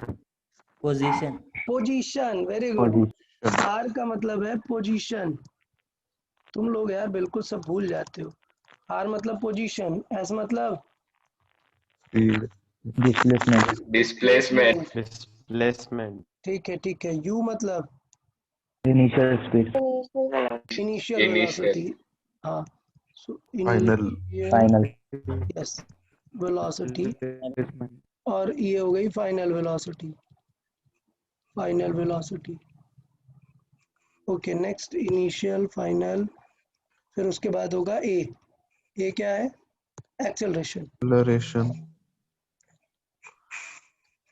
position. Position. Very good. R का मतलब है पोजीशन। तुम लोग यार बिल्कुल सब भूल जाते हो। आर मतलब पोजीशन, एस मतलब स्पीड। Displacement, displacement. डिस्प्लेसमेंट ठीक है। यू मतलब initial speed, initial initial. Velocity. हाँ, so final. Initial, final, yes, velocity. Displacement, और ये हो गई final velocity, final velocity. Okay next initial final, फिर उसके बाद होगा ए क्या है? एक्सेलरेशन। एक्सेलरेशन।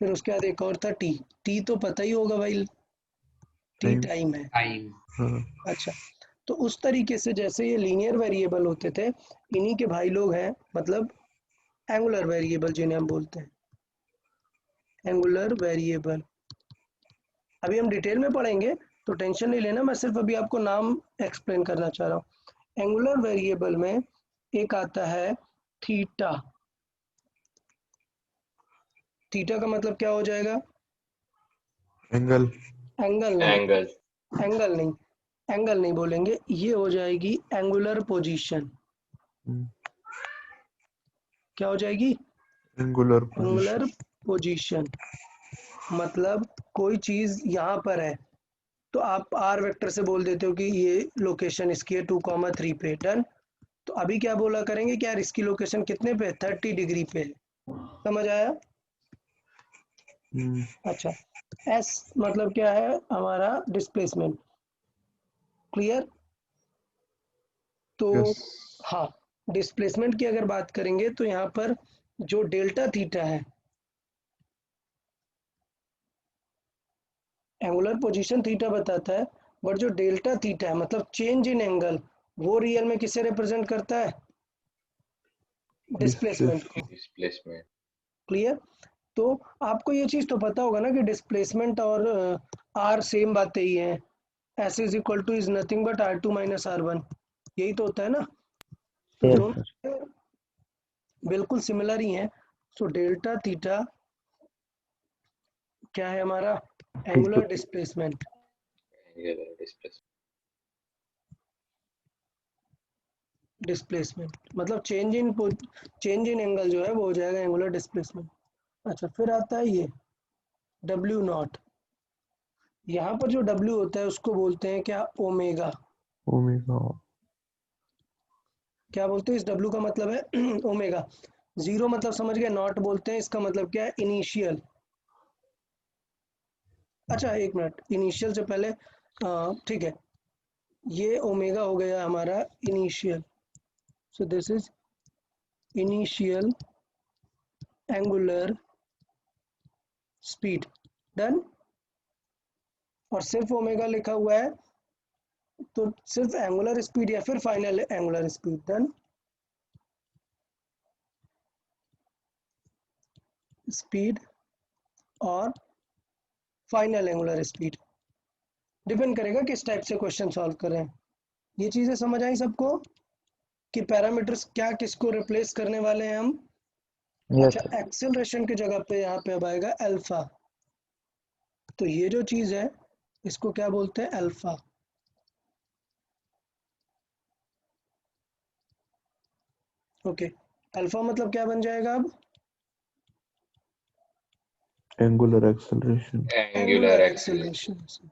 फिर उसके बाद एक और था टी तो पता ही होगा भाई, टी टाइम। टाइम है। टाइम। हाँ। अच्छा, तो उस तरीके से जैसे ये लीनियर वेरिएबल होते थे, इन्हीं के भाई लोग हैं मतलब एंगुलर वेरिएबल जिन्हें हम बोलते हैं एंगुलर वेरिएबल। अभी हम डिटेल में पढ़ेंगे तो टेंशन नहीं लेना, मैं सिर्फ अभी आपको नाम एक्सप्लेन करना चाह रहा हूँ। एंगुलर वेरिएबल में एक आता है थीटा। थीटा का मतलब क्या हो जाएगा? एंगल। एंगल नहीं, एंगल। एंगल नहीं, एंगल नहीं बोलेंगे, ये हो जाएगी एंगुलर पोजीशन। क्या हो जाएगी? Angular angular position. पोजीशन। मतलब कोई चीज यहाँ पर है तो आप आर वेक्टर से बोल देते हो कि ये लोकेशन इसकी है 2,3 पे। डन। तो अभी क्या बोला करेंगे कि यार इसकी लोकेशन कितने पे? 30 डिग्री पे है। समझ आया? अच्छा, एस मतलब क्या है? हमारा डिस्प्लेसमेंट। क्लियर? तो यस। हाँ, डिस्प्लेसमेंट की अगर बात करेंगे तो यहाँ पर जो डेल्टा थीटा है, एंगुलर पोजीशन थीटा बताता है, बट जो डेल्टा थीटा है मतलब चेंज इन एंगल, वो रियल में किसे रिप्रेजेंट करता है? डिस्प्लेसमेंट को। डिस्प्लेसमेंट। क्लियर? तो आपको ये चीज तो पता होगा ना कि डिस्प्लेसमेंट और आर सेम बातें ही हैं। S is equal two is nothing but R2 minus R1, यही तो होता है ना। तो Yes, दोनों बिल्कुल सिमिलर ही हैं। सो डेल्टा थीटा क्या है हमारा? Angular displacement. डिस्प्लेसमेंट मतलब चेंज इन एंगल जो है वो हो जाएगा एंगुलर डिस्प्लेसमेंट। अच्छा, फिर आता है ये W नॉट। यहाँ पर जो W होता है उसको बोलते हैं क्या? ओमेगा। ओमेगा। क्या बोलते हैं? इस W का मतलब है ओमेगा। जीरो मतलब समझ गए, नॉट बोलते हैं इसका मतलब क्या है? इनिशियल। अच्छा एक मिनट, इनिशियल से पहले ठीक है, ये ओमेगा हो गया हमारा initial. So this is initial angular speed. Done. और सिर्फ ओमेगा लिखा हुआ है तो सिर्फ एंगुलर स्पीड या फिर final angular speed. Done. Speed और फाइनल एंगुलर स्पीड डिपेंड करेगा किस टाइप से क्वेश्चन सॉल्व कर रहे हैं। ये चीजें समझ आई सबको कि पैरामीटर्स क्या किसको रिप्लेस करने वाले हैं हम? yes, अच्छा, एक्सेलरेशन की जगह पे यहाँ पे अब आएगा अल्फा। तो ये जो चीज है इसको क्या बोलते हैं? अल्फा। ओके, अल्फा मतलब क्या बन जाएगा अब? Angular acceleration. Angular acceleration. Acceleration.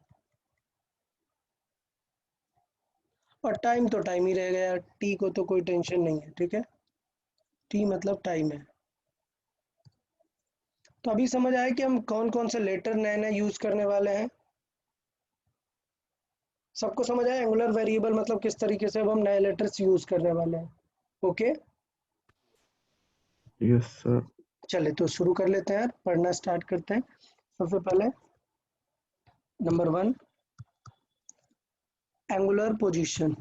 और टाइम तो टाइम ही रहेगा यार, टी को तो कोई टेंशन नहीं है, ठीक है। टी मतलब टाइम है। तो अभी समझ आया कि हम कौन कौन से लेटर नए नए यूज करने वाले हैं। सबको समझ आया एंगुलर वेरिएबल मतलब किस तरीके से अब हम नए लेटर्स यूज करने वाले हैं? Okay, yes sir. चले तो शुरू कर लेते हैं यार, पढ़ना स्टार्ट करते हैं। सबसे पहले number 1, angular position.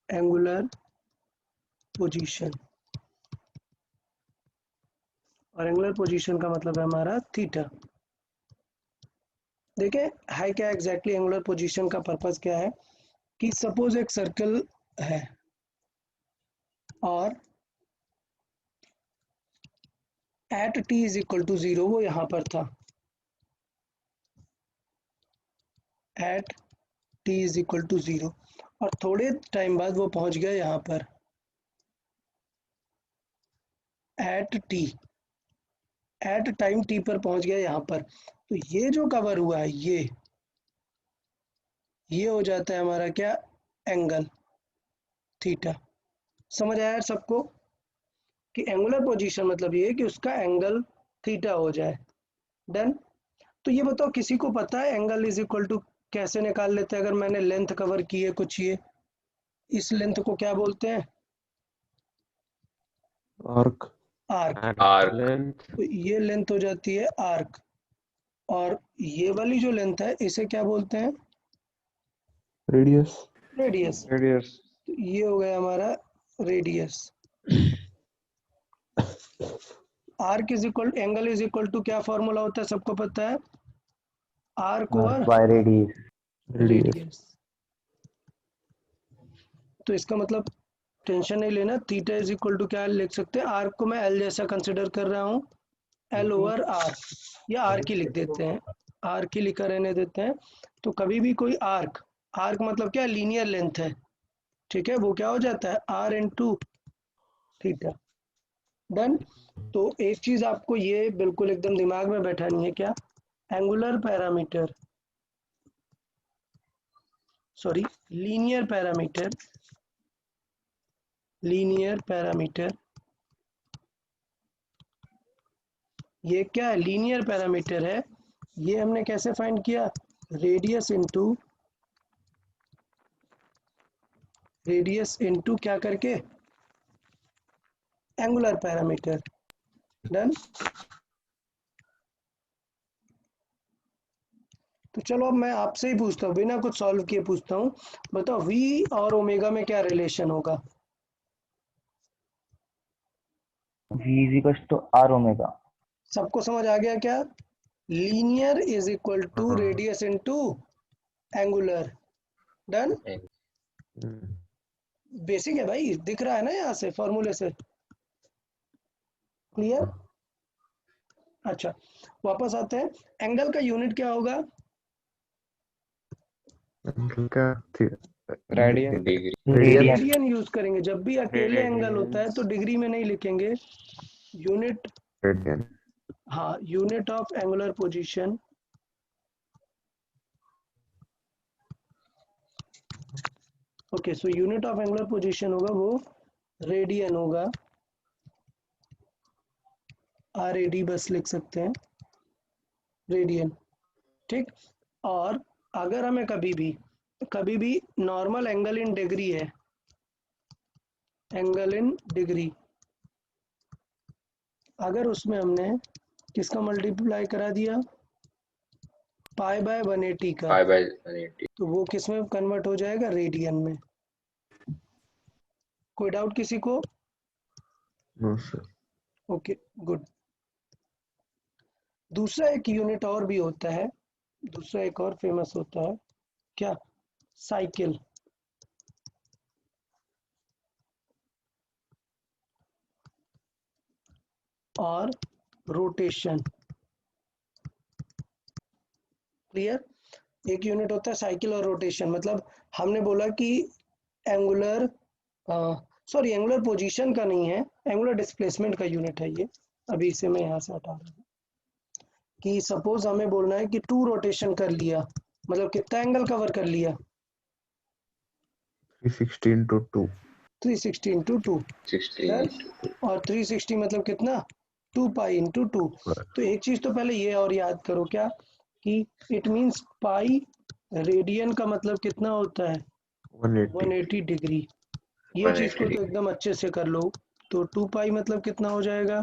Angular position, और एंगुलर पोजीशन का मतलब है हमारा थीटा। देखें है क्या एग्जैक्टली एंगुलर पोजीशन का पर्पस क्या है कि सपोज एक सर्कल है और at T is equal to 0 वो यहां पर था। At T is equal to 0 और थोड़े टाइम बाद वो पहुंच गया यहाँ पर at T. At time T पर पहुंच गया यहाँ पर। तो ये जो कवर हुआ है ये हो जाता है हमारा क्या? Angle theta. समझ आया यार सबको कि एंगुलर पोजीशन मतलब ये है कि उसका एंगल थीटा हो जाए। डन। तो ये बताओ किसी को पता है एंगल इज इक्वल टू कैसे निकाल लेते हैं? अगर मैंने लेंथ कवर की है कुछ, ये इस लेंथ को क्या बोलते हैं? आर्क। आर्क। आर्क। लेंथ। तो ये लेंथ हो जाती है आर्क, और ये वाली जो लेंथ है इसे क्या बोलते हैं? रेडियस। रेडियस। radius, तो ये हो गया हमारा radius. Arc is equal angle is equal to क्या फॉर्मूला होता है सबको पता है? Arc over by radius, radius. Radius. तो इसका मतलब टेंशन नहीं लेना, थीटा इज इक्वल टू क्या लिख सकते हैं? आर्क को मैं एल जैसा कंसिडर कर रहा हूँ, एल ओवर आर, या आर की लिख देते हैं, आर की लिखा रहने देते हैं। तो कभी भी कोई आर्क, आर्क मतलब क्या? लीनियर लेंथ है, ठीक है, वो क्या हो जाता है? R into theta. डन। तो एक चीज आपको ये बिल्कुल एकदम दिमाग में बैठानी है, क्या? Angular parameter, sorry linear parameter, linear parameter ये क्या है? लीनियर पैरामीटर है। ये हमने कैसे फाइंड किया? रेडियस इनटू क्या करके? Angular parameter. डन। तो चलो अब मैं आपसे ही पूछता हूँ, बिना कुछ सॉल्व किए पूछता हूँ। बताओ वी और ओमेगा में क्या रिलेशन होगा? V is equals to R omega. सबको समझ आ गया क्या? लीनियर इज इक्वल टू हाँ। Radius into angular. डन। हम्म, बेसिक है भाई, दिख रहा है ना यहाँ से फॉर्मूले से। क्लियर? अच्छा, वापस आते हैं। एंगल का यूनिट क्या होगा? एंगल का radian. Degree. Radian. Radian use करेंगे। जब भी अकेले एंगल होता है तो डिग्री में नहीं लिखेंगे। Unit, radian. हाँ, unit of angular position okay. So unit of angular position होगा वो रेडियन होगा। RAD बस लिख सकते हैं, रेडियन। ठीक। और अगर हमें कभी भी नॉर्मल एंगल इन डिग्री है, एंगल इन डिग्री, अगर उसमें हमने किसका मल्टीप्लाई करा दिया? पाई बाय 180 का, 5/180। तो वो किस में कन्वर्ट हो जाएगा? रेडियन में। कोई डाउट किसी को? No sir. Okay, good. दूसरा एक यूनिट और भी होता है, दूसरा एक और फेमस होता है, क्या? साइकिल। और रोटेशन। क्लियर? एक यूनिट होता है साइकिल और रोटेशन। मतलब हमने बोला कि एंगुलर, सॉरी, एंगुलर पोजीशन का नहीं है, एंगुलर डिस्प्लेसमेंट का यूनिट है ये। अभी इसे मैं यहाँ से हटा रहा हूँ। कि सपोज हमें बोलना है कि 2 रोटेशन कर लिया, मतलब कितना एंगल कवर कर लिया? 360 into 2। 360 इंटू 2। 60 और 360 मतलब कितना? 2 पाई इंटू 2। तो एक चीज तो पहले ये और याद करो, क्या कि इट मींस पाई रेडियन का मतलब कितना होता है? 180। 180 डिग्री। ये चीज को 180 तो एकदम अच्छे से कर लो। तो 2 पाई मतलब कितना हो जाएगा?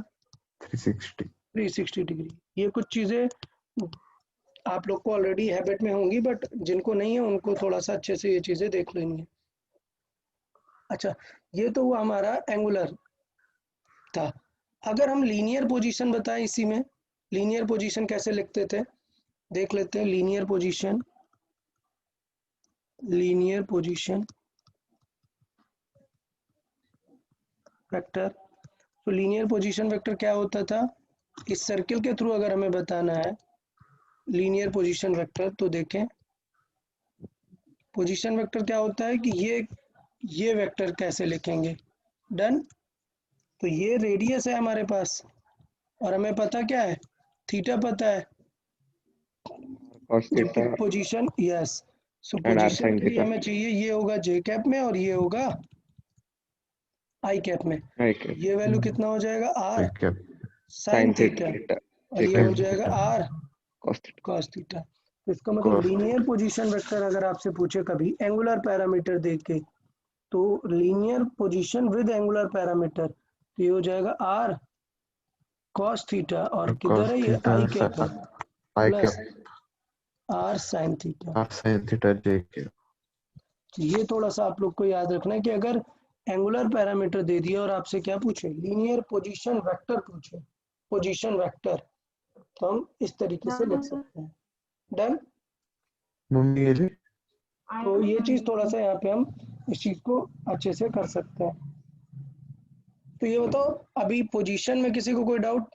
360। 360 डिग्री। ये कुछ चीजें आप लोग को ऑलरेडी हैबिट में होंगी, बट जिनको नहीं है उनको थोड़ा सा अच्छे से ये चीजें देख लेनी है। अच्छा, ये तो हुआ हमारा एंगुलर था। अगर हम लीनियर पोजीशन बताएं इसी में, लीनियर पोजीशन कैसे लिखते थे देख लेते हैं। Linear position, linear position vector. तो लीनियर पोजीशन वेक्टर क्या होता था? इस सर्किल के थ्रू अगर हमें बताना है लीनियर पोजीशन वेक्टर, तो देखें पोजीशन वेक्टर क्या होता है कि ये वेक्टर कैसे लिखेंगे। डन। तो ये रेडियस है हमारे पास, और हमें पता क्या है? थीटा पता है। cos क्योंकि theta position, yes, so and r position sin के लिए theta. हमें चाहिए, ये होगा जे कैप में और ये होगा आई कैप में। Okay. ये वैल्यू कितना हो जाएगा? आर क्या? Sine Sin theta, theta. और ये हो जाएगा r Cos theta. Cos theta. तो इसका मतलब लीनियर पोजीशन वेक्टर अगर आपसे पूछे कभी एंगुलर पैरामीटर देख के, तो linear position with angular parameter, तो ये हो जाएगा आर कॉस थीटा, और किधर है ये? आई कैप है, I plus cap R sine theta. R sine theta J K. ये थोड़ा सा आप लोग को याद रखना है कि अगर एंगुलर पैरामीटर दे दिया और आपसे क्या पूछे? लीनियर पोजीशन वेक्टर पूछे, पोजीशन वेक्टर, तो हम इस तरीके से लिख सकते हैं। डन। मम्मी ये ले। तो ये चीज थोड़ा सा यहाँ पे हम इस चीज को अच्छे से कर सकते हैं। तो ये बताओ अभी पोजीशन में किसी को कोई डाउट?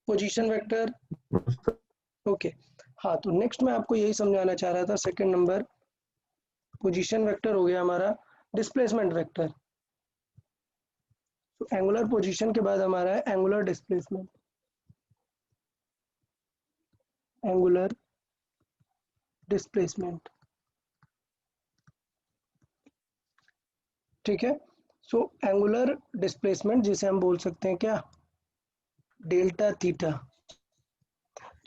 Position vector, okay. हाँ, तो नेक्स्ट मैं आपको यही समझाना चाह रहा था। सेकंड नंबर, पोजीशन वेक्टर हो गया हमारा। डिस्प्लेसमेंट वेक्टर, तो एंगुलर पोजीशन के बाद हमारा है एंगुलर डिस्प्लेसमेंट। एंगुलर डिस्प्लेसमेंट, ठीक है। सो एंगुलर डिस्प्लेसमेंट जिसे हम बोल सकते हैं क्या? Delta theta.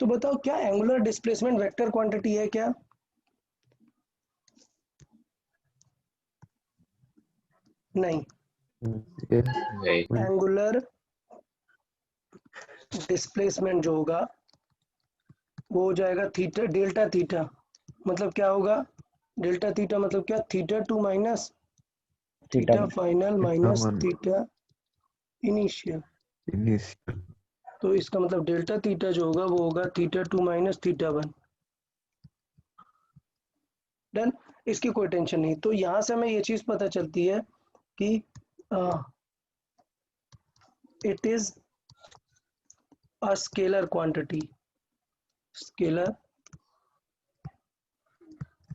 तो बताओ क्या एंगुलर डिस्प्लेसमेंट वेक्टर क्वांटिटी है क्या? नहीं। नहीं। एंगुलर डिस्प्लेसमेंट जो होगा वो हो जाएगा थीटा डेल्टा थीटा, मतलब क्या होगा डेल्टा थीटा मतलब क्या, theta 2 minus theta theta final minus one theta initial. Initial. तो इसका मतलब डेल्टा थीटा जो होगा वो होगा थीटा 2 माइनस थीटा 1। डन, इसकी कोई टेंशन नहीं। तो यहाँ से हमें ये चीज पता चलती है कि it is a scalar quantity, scalar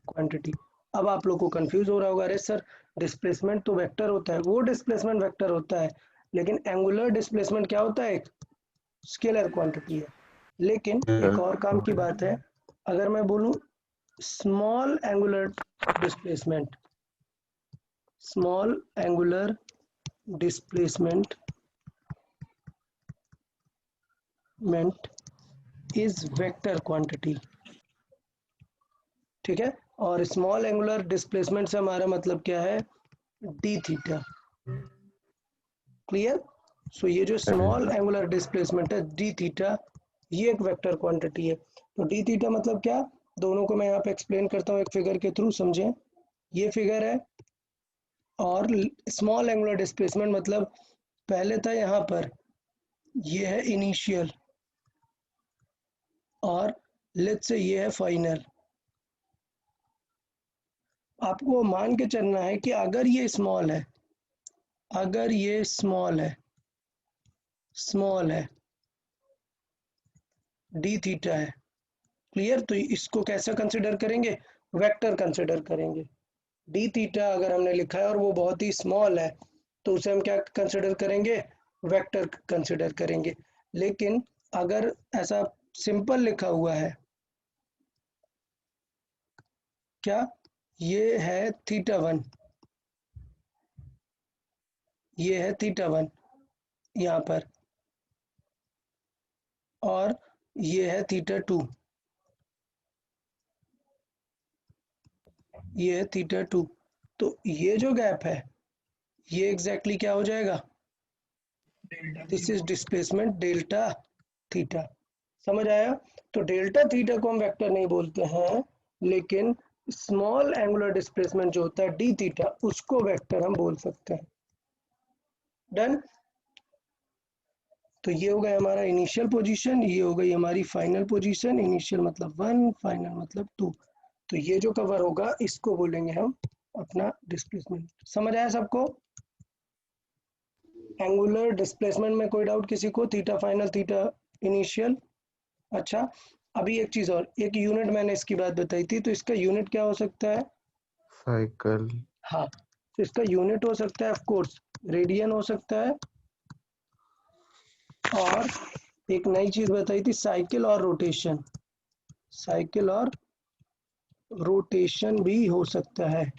quantity. अब आप लोग को कंफ्यूज हो रहा होगा, अरे सर डिस्प्लेसमेंट तो वेक्टर होता है, वो डिस्प्लेसमेंट वेक्टर होता है, लेकिन एंगुलर डिस्प्लेसमेंट क्या होता है, एक स्केलर क्वांटिटी है। लेकिन एक और काम की बात है, अगर मैं बोलूं small angular displacement, small angular displacement is vector quantity, ठीक है। और स्मॉल एंगुलर डिस्प्लेसमेंट से हमारा मतलब क्या है, डी थीटा। क्लियर। सो ये जो स्मॉल एंगुलर डिस्प्लेसमेंट है डी थीटा, ये एक वेक्टर क्वांटिटी है। तो डी थीटा मतलब क्या, दोनों को मैं यहाँ पे एक्सप्लेन करता हूँ एक फिगर के थ्रू, समझें। ये फिगर है, और स्मॉल एंगुलर डिस्प्लेसमेंट मतलब पहले था यहाँ पर, ये है इनिशियल, और लेट्स से ये है फाइनल। आपको मान के चलना है कि अगर ये स्मॉल है, अगर ये स्मॉल है डी थीटा है, क्लियर। तो इसको कैसा कंसिडर करेंगे, वेक्टर कंसिडर करेंगे। डी थीटा अगर हमने लिखा है और वो बहुत ही स्मॉल है, तो उसे हम क्या कंसिडर करेंगे, वेक्टर कंसिडर करेंगे। लेकिन अगर ऐसा सिंपल लिखा हुआ है, क्या ये है थीटा 1, ये है थीटा 1 यहाँ पर, और ये है थीटा 2, ये है थीटा 2। तो ये जो गैप है ये एग्जैक्टली क्या हो जाएगा, this is displacement delta theta. समझ आया। तो डेल्टा थीटा को हम वेक्टर नहीं बोलते हैं, लेकिन स्मॉल एंगुलर डिस्प्लेसमेंट जो होता है डी थीटा, उसको वेक्टर हम बोल सकते हैं। डन। तो ये हो गया हमारा इनिशियल पोजीशन, ये हो गई हमारी फाइनल पोजीशन। इनिशियल मतलब 1, फाइनल मतलब 2। तो ये जो कवर होगा इसको बोलेंगे हम अपना डिस्प्लेसमेंट। समझ आया सबको। एंगुलर डिस्प्लेसमेंट में कोई डाउट किसी को, थीटा फाइनल थीटा इनिशियल। अच्छा, अभी एक चीज और, एक यूनिट मैंने इसकी बात बताई थी, तो इसका यूनिट क्या हो सकता है, साइकिल। हाँ, तो इसका यूनिट हो सकता है ऑफ कोर्स रेडियन हो सकता है, और एक नई चीज बताई थी साइकिल और रोटेशन, साइकिल और रोटेशन भी हो सकता है।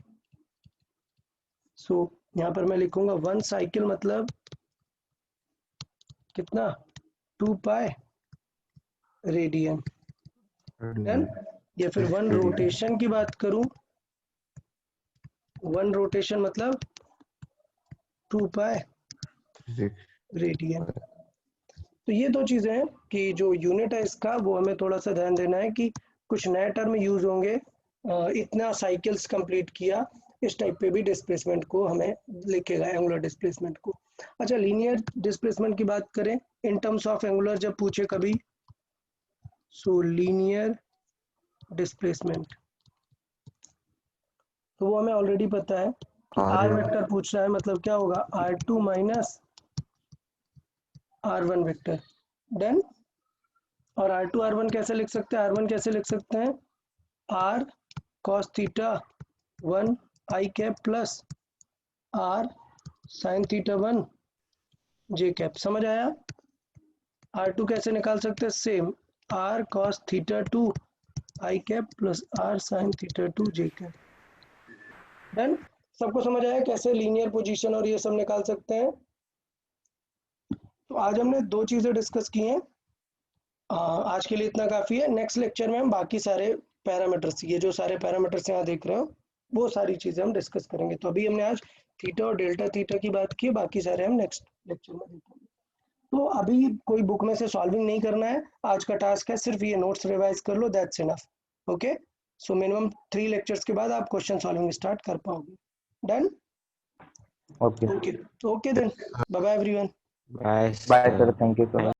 सो यहाँ पर मैं लिखूंगा 1 साइकिल मतलब कितना, 2 पाई रेडियन। डन। या फिर 1 रोटेशन की बात करूं, 1 रोटेशन मतलब 2 पाई रेडियन। तो ये दो चीजें हैं कि जो यूनिट है इसका, वो हमें थोड़ा सा ध्यान देना है कि कुछ नए टर्म यूज होंगे, इतना साइकिल्स कंप्लीट किया, इस टाइप पे भी डिस्प्लेसमेंट को हमें लिखेगा, एंगुलर डिस्प्लेसमेंट को। अच्छा, लीनियर डिस्प्लेसमेंट की बात करें इन टर्म्स ऑफ एंगुलर जब पूछे कभी, सो लीनियर डिस्प्लेसमेंट, तो वो हमें ऑलरेडी पता है कि आर वेक्टर पूछ रहा है, मतलब क्या होगा, R2 minus R1 vector. Done. और R2 R1 कैसे लिख सकते हैं, R1 कैसे लिख सकते हैं, R cos theta 1 I cap plus R sin theta 1 J cap. समझ आया। R2 कैसे निकाल सकते हैं, same R cos theta 2 I cap plus R sin theta 2 J cap. Done. सबको समझ आया कैसे लीनियर पोजीशन और ये सब निकाल सकते हैं। तो आज हमने दो चीजें डिस्कस की हैं, आज के लिए इतना काफी है। नेक्स्ट लेक्चर में हम बाकी सारे पैरामीटर्स, ये जो सारे पैरामीटर्स यहाँ देख रहे हो, वो सारी चीजें हम डिस्कस करेंगे। तो अभी हमने आज थीटा और डेल्टा थीटा की बात की, बाकी सारे हम नेक्स्ट लेक्चर में देखेंगे। तो अभी कोई बुक में से सॉल्विंग नहीं करना है, आज का टास्क है सिर्फ ये नोट्स रिवाइज कर लो, that's enough. Okay, so minimum 3 lectures के बाद आप क्वेश्चन सॉल्विंग स्टार्ट कर पाओगे। Done? Okay okay okay then, bye bye everyone. Bye bye sir, thank you so much.